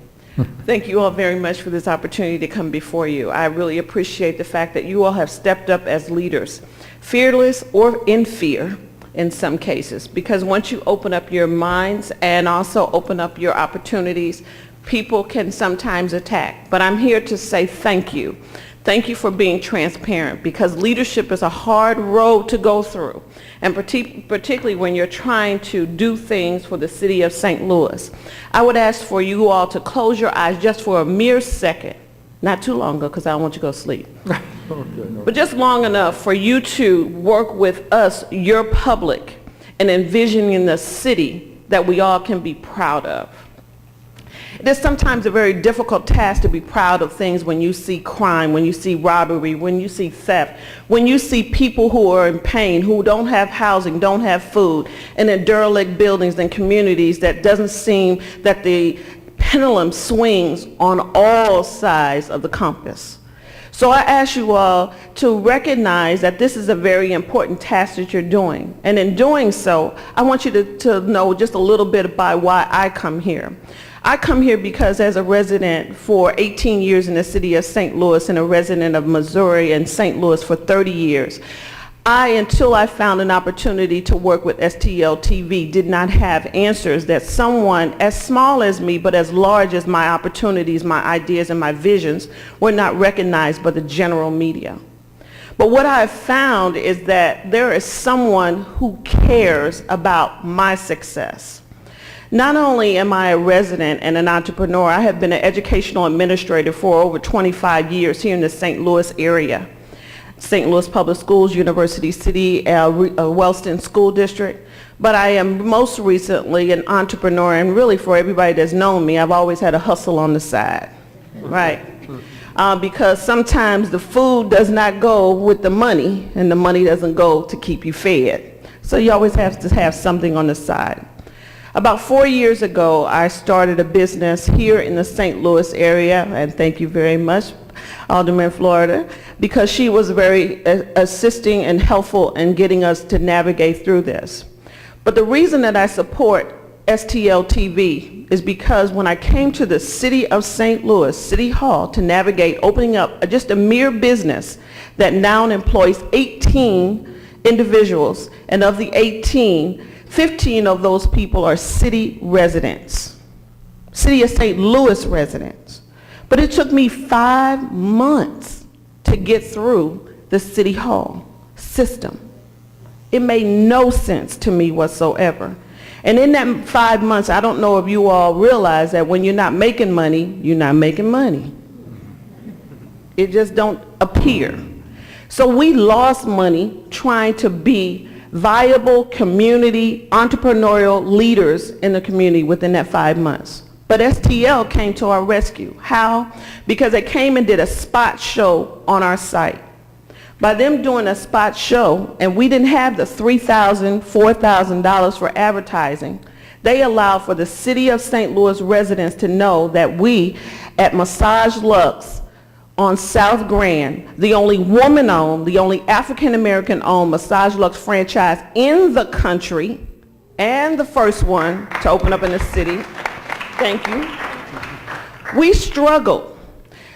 Thank you all very much for this opportunity to come before you. I really appreciate the fact that you all have stepped up as leaders, fearless or in fear in some cases, because once you open up your minds and also open up your opportunities, people can sometimes attack. But I'm here to say thank you. Thank you for being transparent, because leadership is a hard road to go through, and particularly when you're trying to do things for the city of St. Louis. I would ask for you all to close your eyes just for a mere second, not too long ago, because I don't want you to go to sleep, but just long enough for you to work with us, your public, and envisioning the city that we all can be proud of. It is sometimes a very difficult task to be proud of things when you see crime, when you see robbery, when you see theft, when you see people who are in pain, who don't have housing, don't have food, and in derelict buildings and communities that doesn't seem that the pendulum swings on all sides of the compass. So I ask you all to recognize that this is a very important task that you're doing. And in doing so, I want you to know just a little bit about why I come here. I come here because as a resident for 18 years in the city of St. Louis and a resident of Missouri and St. Louis for 30 years, until I found an opportunity to work with STL-TV, did not have answers that someone as small as me but as large as my opportunities, my ideas, and my visions were not recognized by the general media. But what I have found is that there is someone who cares about my success. Not only am I a resident and an entrepreneur, I have been an educational administrator for over 25 years here in the St. Louis area. St. Louis Public Schools, University City, Wellston School District. But I am most recently an entrepreneur, and really for everybody that's known me, I've always had a hustle on the side, right? because sometimes the food does not go with the money, and the money doesn't go to keep you fed. So you always have to have something on the side. About 4 years ago, I started a business here in the St. Louis area, and thank you very much, Alderman Florida, because she was very assisting and helpful in getting us to navigate through this. But the reason that I support STL TV is because when I came to the City of St. Louis, City Hall, to navigate opening up just a mere business that now employs 18 individuals, and of the 18, 15 of those people are city residents, City of St. Louis residents. But it took me 5 months to get through the City Hall system. It made no sense to me whatsoever. And in that 5 months, I don't know if you all realize that when you're not making money, you're not making money. It just don't appear. So we lost money trying to be viable community entrepreneurial leaders in the community within that 5 months. But STL came to our rescue. How? Because they came and did a spot show on our site. By them doing a spot show, and we didn't have the $3,000, $4,000 for advertising, they allowed for the City of St. Louis residents to know that we at Massage Luxe on South Grand, the only woman-owned, the only African-American-owned Massage Luxe franchise in the country, and the first one to open up in the city. Thank you. We struggled.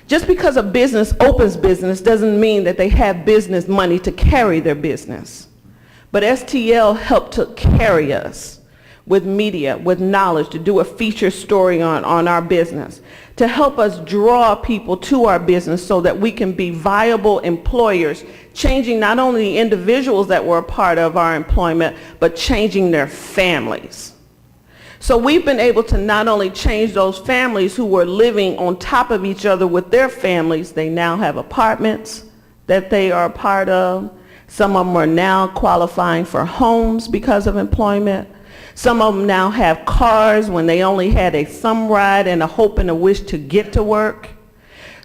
Just because a business opens business doesn't mean that they have business money to carry their business. But STL helped to carry us with media, with knowledge, to do a feature story on our business, to help us draw people to our business so that we can be viable employers, changing not only the individuals that were a part of our employment, but changing their families. So we've been able to not only change those families who were living on top of each other with their families, they now have apartments that they are a part of. Some of them are now qualifying for homes because of employment. Some of them now have cars when they only had a thumb ride and a hope and a wish to get to work.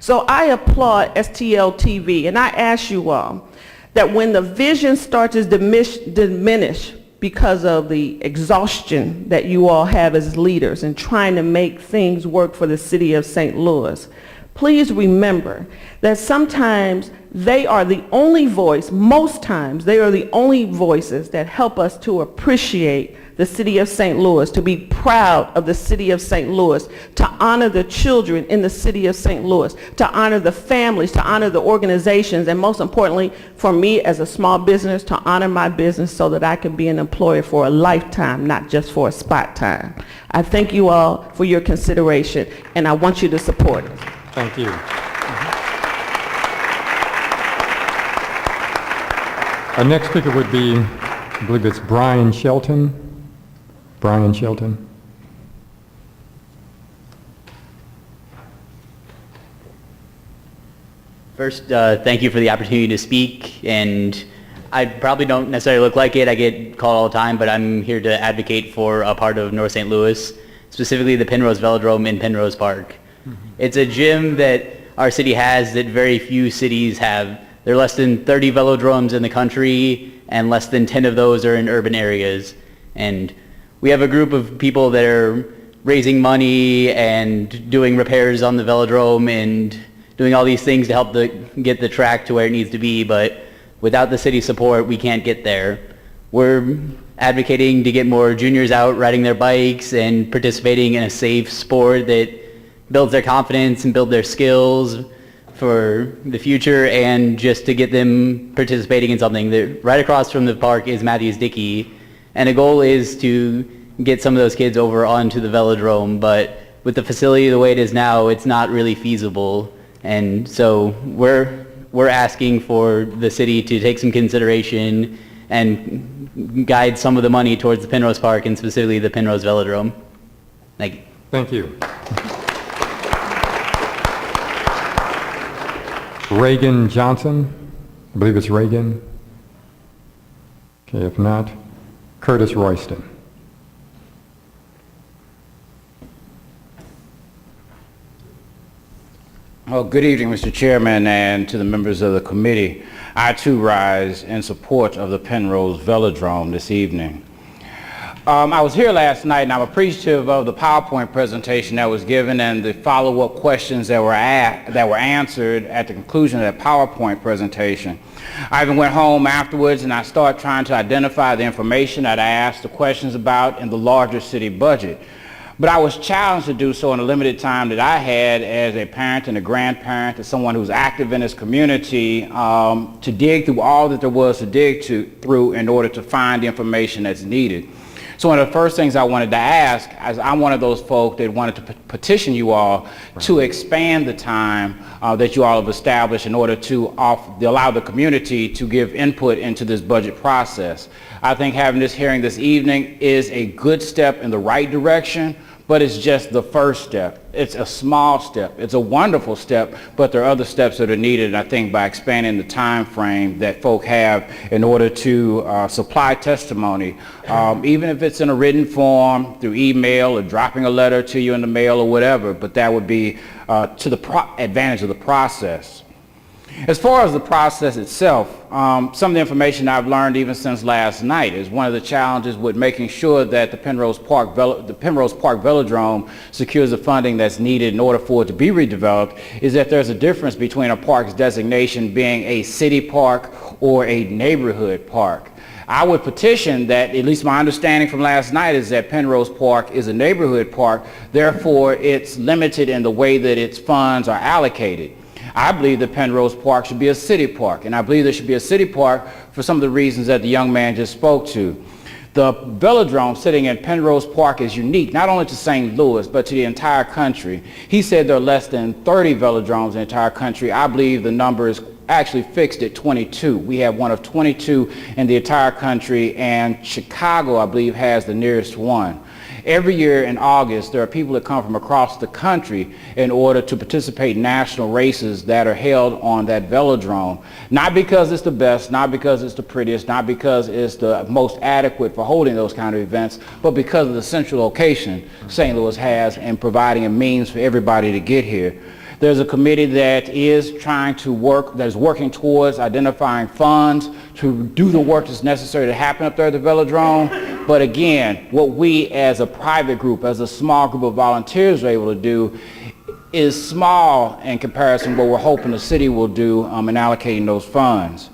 So I applaud STL TV, and I ask you all that when the vision starts to diminish because of the exhaustion that you all have as leaders in trying to make things work for the City of St. Louis, please remember that sometimes they are the only voice, most times they are the only voices that help us to appreciate the City of St. Louis, to be proud of the City of St. Louis, to honor the children in the City of St. Louis, to honor the families, to honor the organizations, and most importantly, for me as a small business, to honor my business so that I can be an employer for a lifetime, not just for a spot time. I thank you all for your consideration, and I want you to support it. Thank you. Our next speaker would be, I believe it's Brian Shelton. Brian Shelton. First, thank you for the opportunity to speak, and I probably don't necessarily look like it. I get called all the time, but I'm here to advocate for a part of North St. Louis, specifically the Penrose Velodrome in Penrose Park. It's a gym that our city has that very few cities have. There are less than 30 velodromes in the country, and less than 10 of those are in urban areas. And we have a group of people that are raising money and doing repairs on the velodrome and doing all these things to help get the track to where it needs to be, but without the city support, we can't get there. We're advocating to get more juniors out riding their bikes and participating in a safe sport that builds their confidence and build their skills for the future, and just to get them participating in something. Right across from the park is Matthews Dickey, and the goal is to get some of those kids over onto the velodrome, but with the facility the way it is now, it's not really feasible. And so we're asking for the city to take some consideration and guide some of the money towards the Penrose Park, and specifically the Penrose Velodrome. Thank you. Thank you. Reagan Johnson. I believe it's Reagan. Okay, if not, Curtis Royston. Well, good evening, Mr. Chairman, and to the members of the committee. I too rise in support of the Penrose Velodrome this evening. I was here last night, and I'm appreciative of the PowerPoint presentation that was given and the follow-up questions that were answered at the conclusion of that PowerPoint presentation. I even went home afterwards and I started trying to identify the information that I asked the questions about in the larger city budget. But I was challenged to do so in the limited time that I had as a parent and a grandparent, as someone who's active in this community, to dig through all that there was to dig through in order to find the information that's needed. So one of the first things I wanted to ask, as I'm one of those folk that wanted to petition you all to expand the time that you all have established in order to allow the community to give input into this budget process. I think having this hearing this evening is a good step in the right direction, but it's just the first step. It's a small step. It's a wonderful step, but there are other steps that are needed, and I think by expanding the time frame that folk have in order to supply testimony, even if it's in a written form, through email or dropping a letter to you in the mail or whatever, but that would be to the advantage of the process. As far as the process itself, some of the information I've learned even since last night is one of the challenges with making sure that the Penrose Park Velodrome secures the funding that's needed in order for it to be redeveloped is that there's a difference between a park's designation being a city park or a neighborhood park. I would petition that, at least my understanding from last night is that Penrose Park is a neighborhood park, therefore it's limited in the way that its funds are allocated. I believe that Penrose Park should be a city park, and I believe there should be a city park for some of the reasons that the young man just spoke to. The velodrome sitting in Penrose Park is unique, not only to St. Louis, but to the entire country. He said there are less than 30 velodromes in the entire country. I believe the number is actually fixed at 22. We have one of 22 in the entire country, and Chicago, I believe, has the nearest one. Every year in August, there are people that come from across the country in order to participate in national races that are held on that velodrome. Not because it's the best, not because it's the prettiest, not because it's the most adequate for holding those kind of events, but because of the central location St. Louis has in providing a means for everybody to get here. There's a committee that is working towards identifying funds to do the work that's necessary to happen up there at the velodrome. But again, what we as a private group, as a small group of volunteers are able to do is small in comparison to what we're hoping the city will do in allocating those funds.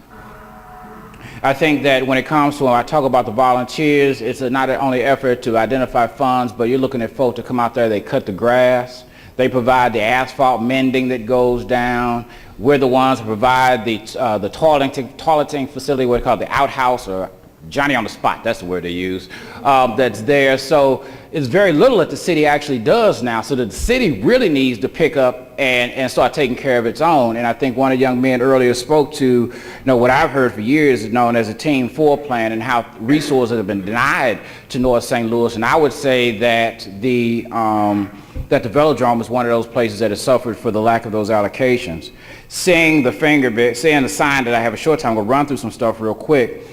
I think that when it comes to, when I talk about the volunteers, it's not only an effort to identify funds, but you're looking at folks to come out there, they cut the grass, they provide the asphalt mending that goes down. We're the ones who provide the toileting facility, what they call the outhouse, or Johnny on the spot, that's the word they use, that's there. So it's very little that the city actually does now, so that the city really needs to pick up and start taking care of its own. And I think one of the young men earlier spoke to, what I've heard for years is known as a Team 4 plan and how resources have been denied to North St. Louis. And I would say that the velodrome is one of those places that has suffered for the lack of those allocations. Seeing the sign that I have a short time, I'm going to run through some stuff real quick.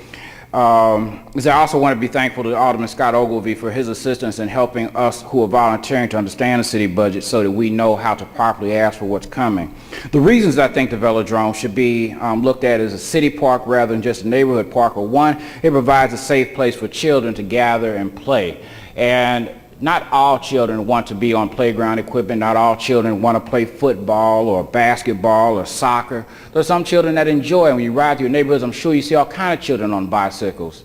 I also want to be thankful to Alderman Scott Ogilvie for his assistance in helping us who are volunteering to understand the city budget so that we know how to properly ask for what's coming. The reasons I think the velodrome should be looked at as a city park rather than just a neighborhood park are, one, it provides a safe place for children to gather and play. And not all children want to be on playground equipment. Not all children want to play football or basketball or soccer. There are some children that enjoy, and when you ride through your neighborhoods, I'm sure you see all kinds of children on bicycles.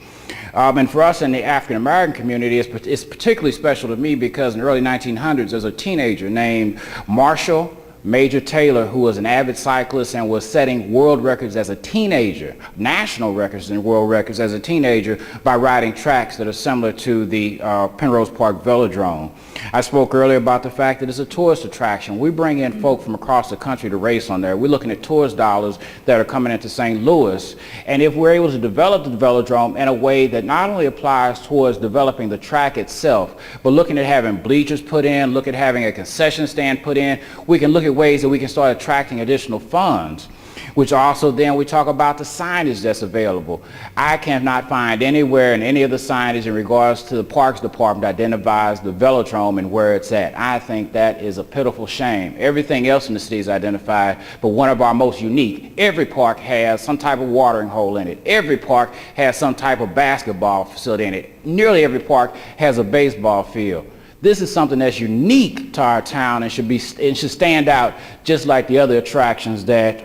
And for us in the African American community, it's particularly special to me because in the early 1900s, there's a teenager named Marshall Major Taylor, who was an avid cyclist and was setting world records as a teenager, national records and world records as a teenager by riding tracks that are similar to the Penrose Park Velodrome. I spoke earlier about the fact that it's a tourist attraction. We bring in folk from across the country to race on there. We're looking at tourist dollars that are coming into St. Louis. And if we're able to develop the velodrome in a way that not only applies towards developing the track itself, but looking at having bleachers put in, look at having a concession stand put in, we can look at ways that we can start attracting additional funds. which also then we talk about the signage that's available. I cannot find anywhere in any of the signage in regards to the Parks Department identifies the velodrome and where it's at. I think that is a pitiful shame. Everything else in the city is identified, but one of our most unique. Every park has some type of watering hole in it. Every park has some type of basketball facility in it. Nearly every park has a baseball field. This is something that's unique to our town and should stand out just like the other attractions that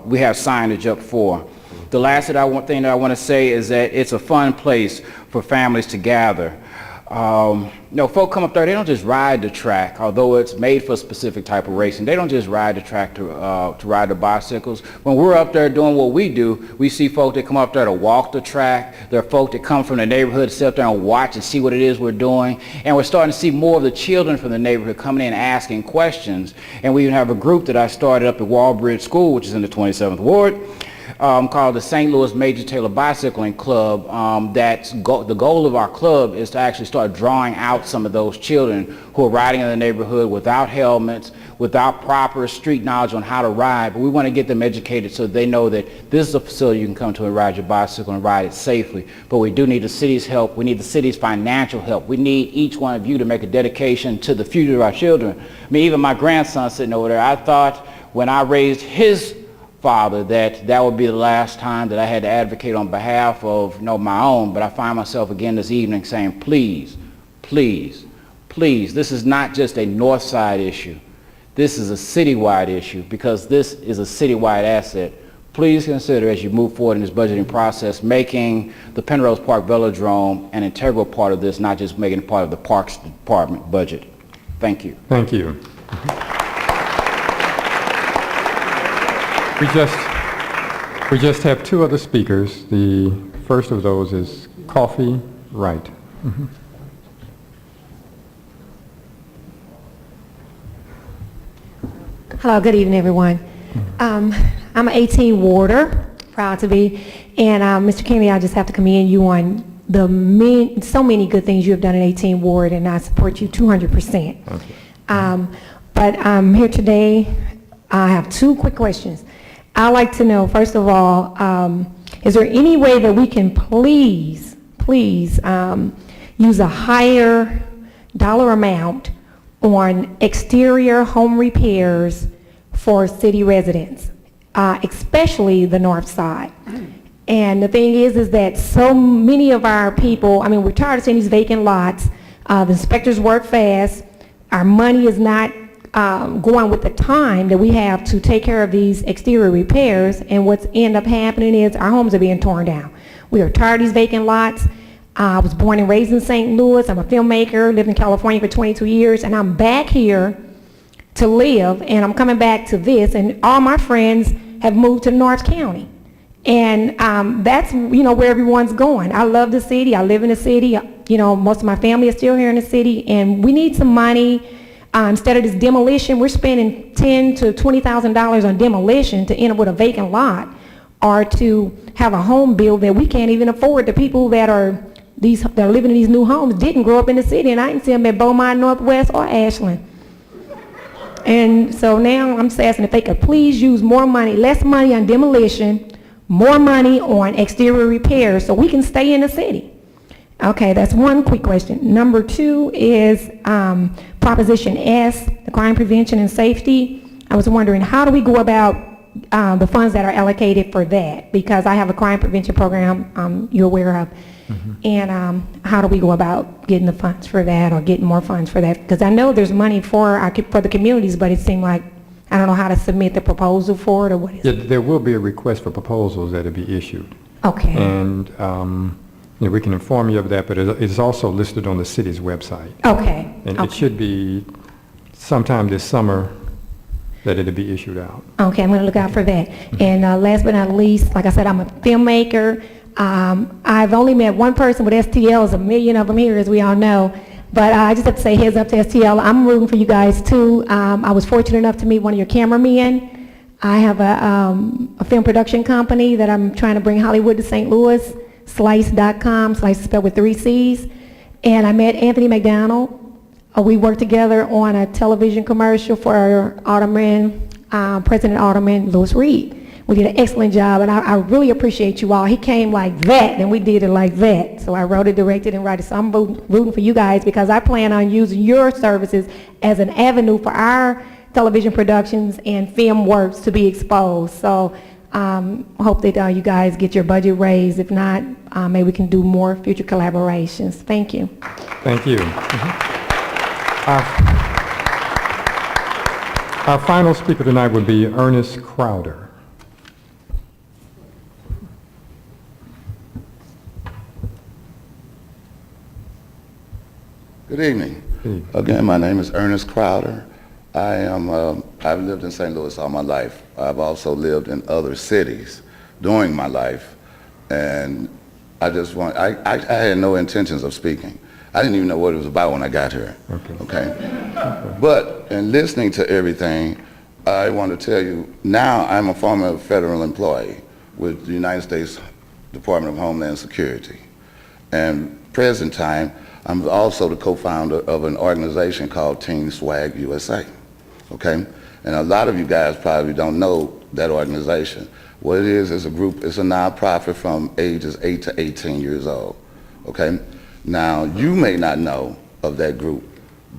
we have signage up for. The last thing that I want to say is that it's a fun place for families to gather. Folk come up there, they don't just ride the track, although it's made for a specific type of racing. They don't just ride the track to ride the bicycles. When we're up there doing what we do, we see folk that come up there to walk the track. There are folk that come from the neighborhood to sit up there and watch and see what it is we're doing. And we're starting to see more of the children from the neighborhood coming in asking questions. And we even have a group that I started up at Walbridge School, which is in the 27th Ward, called the St. Louis Major Taylor Bicycling Club. The goal of our club is to actually start drawing out some of those children who are riding in the neighborhood without helmets, without proper street knowledge on how to ride, but we want to get them educated so they know that this is a facility you can come to and ride your bicycle and ride it safely. But we do need the city's help. We need the city's financial help. We need each one of you to make a dedication to the future of our children. I mean, even my grandson sitting over there, I thought when I raised his father that would be the last time that I had to advocate on behalf of my own, but I find myself again this evening saying, please, please, please, this is not just a north side issue. This is a citywide issue because this is a citywide asset. Please consider as you move forward in this budgeting process making the Penrose Park Velodrome an integral part of this, not just making it part of the Parks Department budget. Thank you. Thank you. We just have two other speakers. The first of those is Coffee Wright. Hello, good evening, everyone. I'm an 18 warder, proud to be, and Mr. Kennedy, I just have to commend you on so many good things you have done in 18 ward, and I support you 200%. But I'm here today. I have two quick questions. I'd like to know, first of all, is there any way that we can please use a higher dollar amount on exterior home repairs for city residents, especially the north side? And the thing is that so many of our people, I mean, we're tired of seeing these vacant lots. The inspectors work fast. Our money is not going with the time that we have to take care of these exterior repairs, and what's end up happening is our homes are being torn down. We are tired of these vacant lots. I was born and raised in St. Louis. I'm a filmmaker, lived in California for 22 years, and I'm back here to live, and I'm coming back to this, and all my friends have moved to North County. And that's, where everyone's going. I love the city. I live in the city. Most of my family is still here in the city, and we need some money. Instead of this demolition, we're spending $10,000 to $20,000 on demolition to end up with a vacant lot, or to have a home built that we can't even afford. The people that are living in these new homes didn't grow up in the city, and I didn't see them at Beaumont Northwest or Ashland. And so now I'm just asking if they could please use more money, less money on demolition, more money on exterior repairs so we can stay in the city. Okay, that's one quick question. Number two is Proposition S, the crime prevention and safety. I was wondering, how do we go about the funds that are allocated for that? Because I have a crime prevention program you're aware of. And how do we go about getting the funds for that, or getting more funds for that? Because I know there's money for the communities, but it seemed like I don't know how to submit the proposal for it, or what is it? There will be a request for proposals that will be issued. Okay. And we can inform you of that, but it's also listed on the city's website. Okay. And it should be sometime this summer that it'll be issued out. Okay, I'm going to look out for that. And last but not least, like I said, I'm a filmmaker. I've only met one person with STL. There's a million of them here, as we all know. But I just have to say heads up to STL. I'm rooting for you guys, too. I was fortunate enough to meet one of your cameramen. I have a film production company that I'm trying to bring Hollywood to St. Louis, Slice.com. Slice is spelled with 3 C's. And I met Anthony McDonald. We worked together on a television commercial for President Alderman Louis Reed. We did an excellent job, and I really appreciate you all. He came like that, and we did it like that. So I wrote it, directed, and wrote it. So I'm rooting for you guys because I plan on using your services as an avenue for our television productions and film works to be exposed. So I hope that you guys get your budget raised. If not, maybe we can do more future collaborations. Thank you. Thank you. Our final speaker tonight would be Ernest Crowder. Good evening. Again, my name is Ernest Crowder. I've lived in St. Louis all my life. I've also lived in other cities during my life, and I had no intentions of speaking. I didn't even know what it was about when I got here. Okay. But in listening to everything, I want to tell you, now I'm a former federal employee with the United States Department of Homeland Security. And present time, I'm also the co-founder of an organization called Teen Swag USA. Okay? And a lot of you guys probably don't know that organization. What it is a group, it's a nonprofit from ages 8 to 18 years old. Okay? Now, you may not know of that group,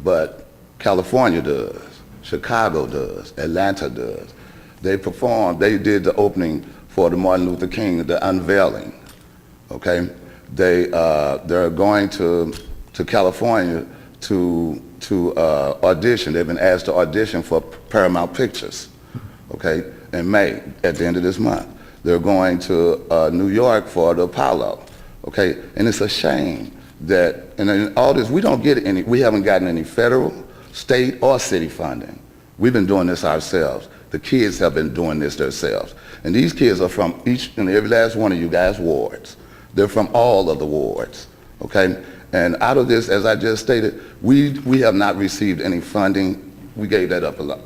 but California does, Chicago does, Atlanta does. They did the opening for the Martin Luther King, the unveiling, okay? They're going to California to audition. They've been asked to audition for Paramount Pictures, okay, in May, at the end of this month. They're going to New York for the Apollo, okay? And it's a shame that, and in all this, we haven't gotten any federal, state, or city funding. We've been doing this ourselves. The kids have been doing this themselves. And these kids are from each and every last one of you guys' wards. They're from all of the wards, okay? And out of this, as I just stated, we have not received any funding. We gave that up a lot.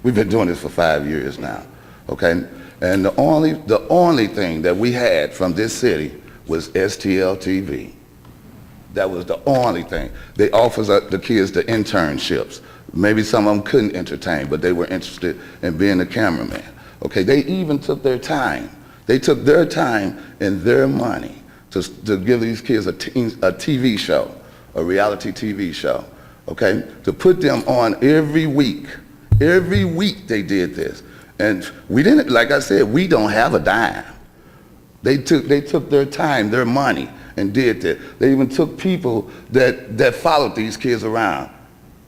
We've been doing this for 5 years now, okay? And the only thing that we had from this city was STL TV. That was the only thing. They offered the kids the internships. Maybe some of them couldn't entertain, but they were interested in being a cameraman. Okay, they even took their time. They took their time and their money to give these kids a TV show, a reality TV show, okay? To put them on every week. Every week they did this. And we didn't, like I said, we don't have a dime. They took their time, their money, and did that. They even took people that followed these kids around.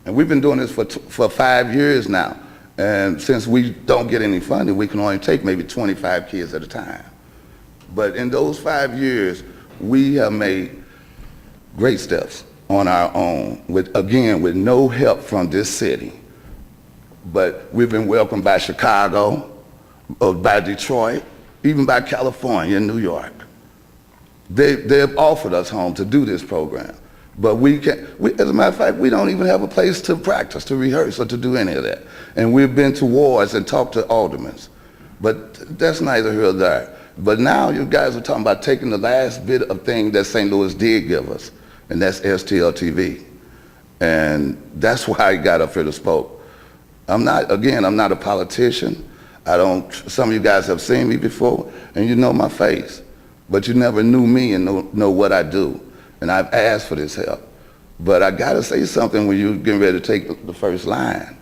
And we've been doing this for 5 years now. And since we don't get any funding, we can only take maybe 25 kids at a time. But in those 5 years, we have made great steps on our own, with no help from this city. But we've been welcomed by Chicago, by Detroit, even by California and New York. They've offered us home to do this program. But as a matter of fact, we don't even have a place to practice, to rehearse, or to do any of that. And we've been to wards and talked to aldermen. But that's neither here nor there. But now you guys are talking about taking the last bit of thing that St. Louis did give us, and that's STL TV. And that's why I got up here to spoke. I'm not a politician. Some of you guys have seen me before, and you know my face. But you never knew me and know what I do. And I've asked for this help. But I gotta say something when you're getting ready to take the first line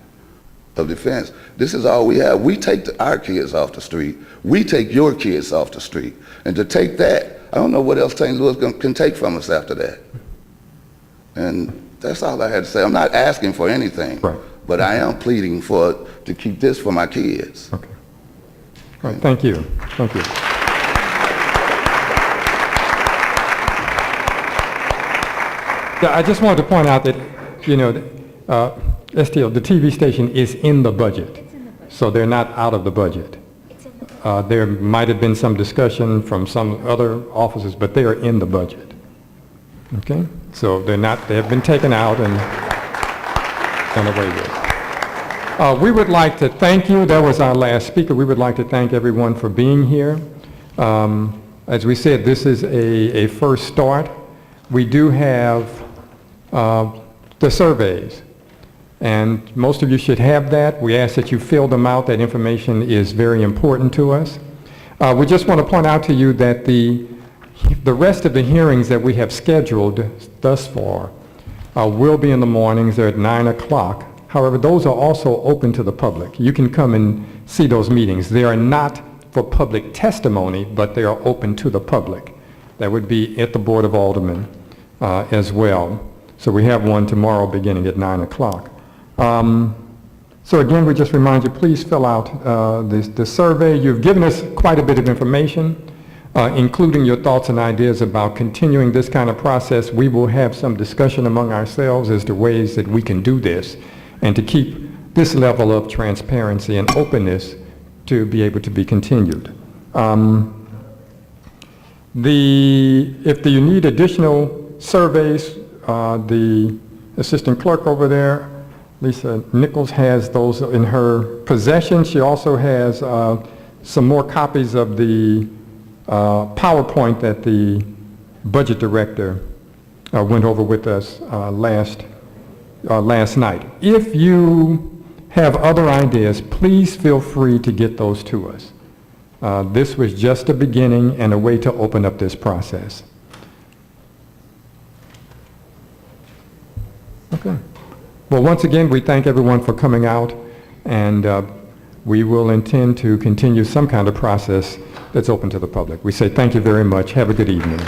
of defense. This is all we have. We take our kids off the street. We take your kids off the street. And to take that, I don't know what else St. Louis can take from us after that. And that's all I had to say. I'm not asking for anything, but I am pleading to keep this for my kids. Okay. All right, thank you. Thank you. Yeah, I just wanted to point out that, STL, the TV station is in the budget. So they're not out of the budget. There might have been some discussion from some other offices, but they are in the budget. Okay? So they have been taken out and done away with. We would like to thank you. That was our last speaker. We would like to thank everyone for being here. As we said, this is a first start. We do have the surveys. and most of you should have that. We ask that you fill them out. That information is very important to us. We just want to point out to you that the rest of the hearings that we have scheduled thus far will be in the mornings. They're at 9 o'clock. However, those are also open to the public. You can come and see those meetings. They are not for public testimony, but they are open to the public. That would be at the Board of Aldermen as well. So we have one tomorrow beginning at 9 o'clock. So again, we just remind you, please fill out the survey. You've given us quite a bit of information, including your thoughts and ideas about continuing this kind of process. We will have some discussion among ourselves as to ways that we can do this and to keep this level of transparency and openness to be able to be continued. If you need additional surveys, the assistant clerk over there, Lisa Nichols, has those in her possession. She also has some more copies of the PowerPoint that the budget director went over with us last night. If you have other ideas, please feel free to get those to us. This was just a beginning and a way to open up this process. Okay. Well, once again, we thank everyone for coming out, and we will intend to continue some kind of process that's open to the public. We say thank you very much. Have a good evening.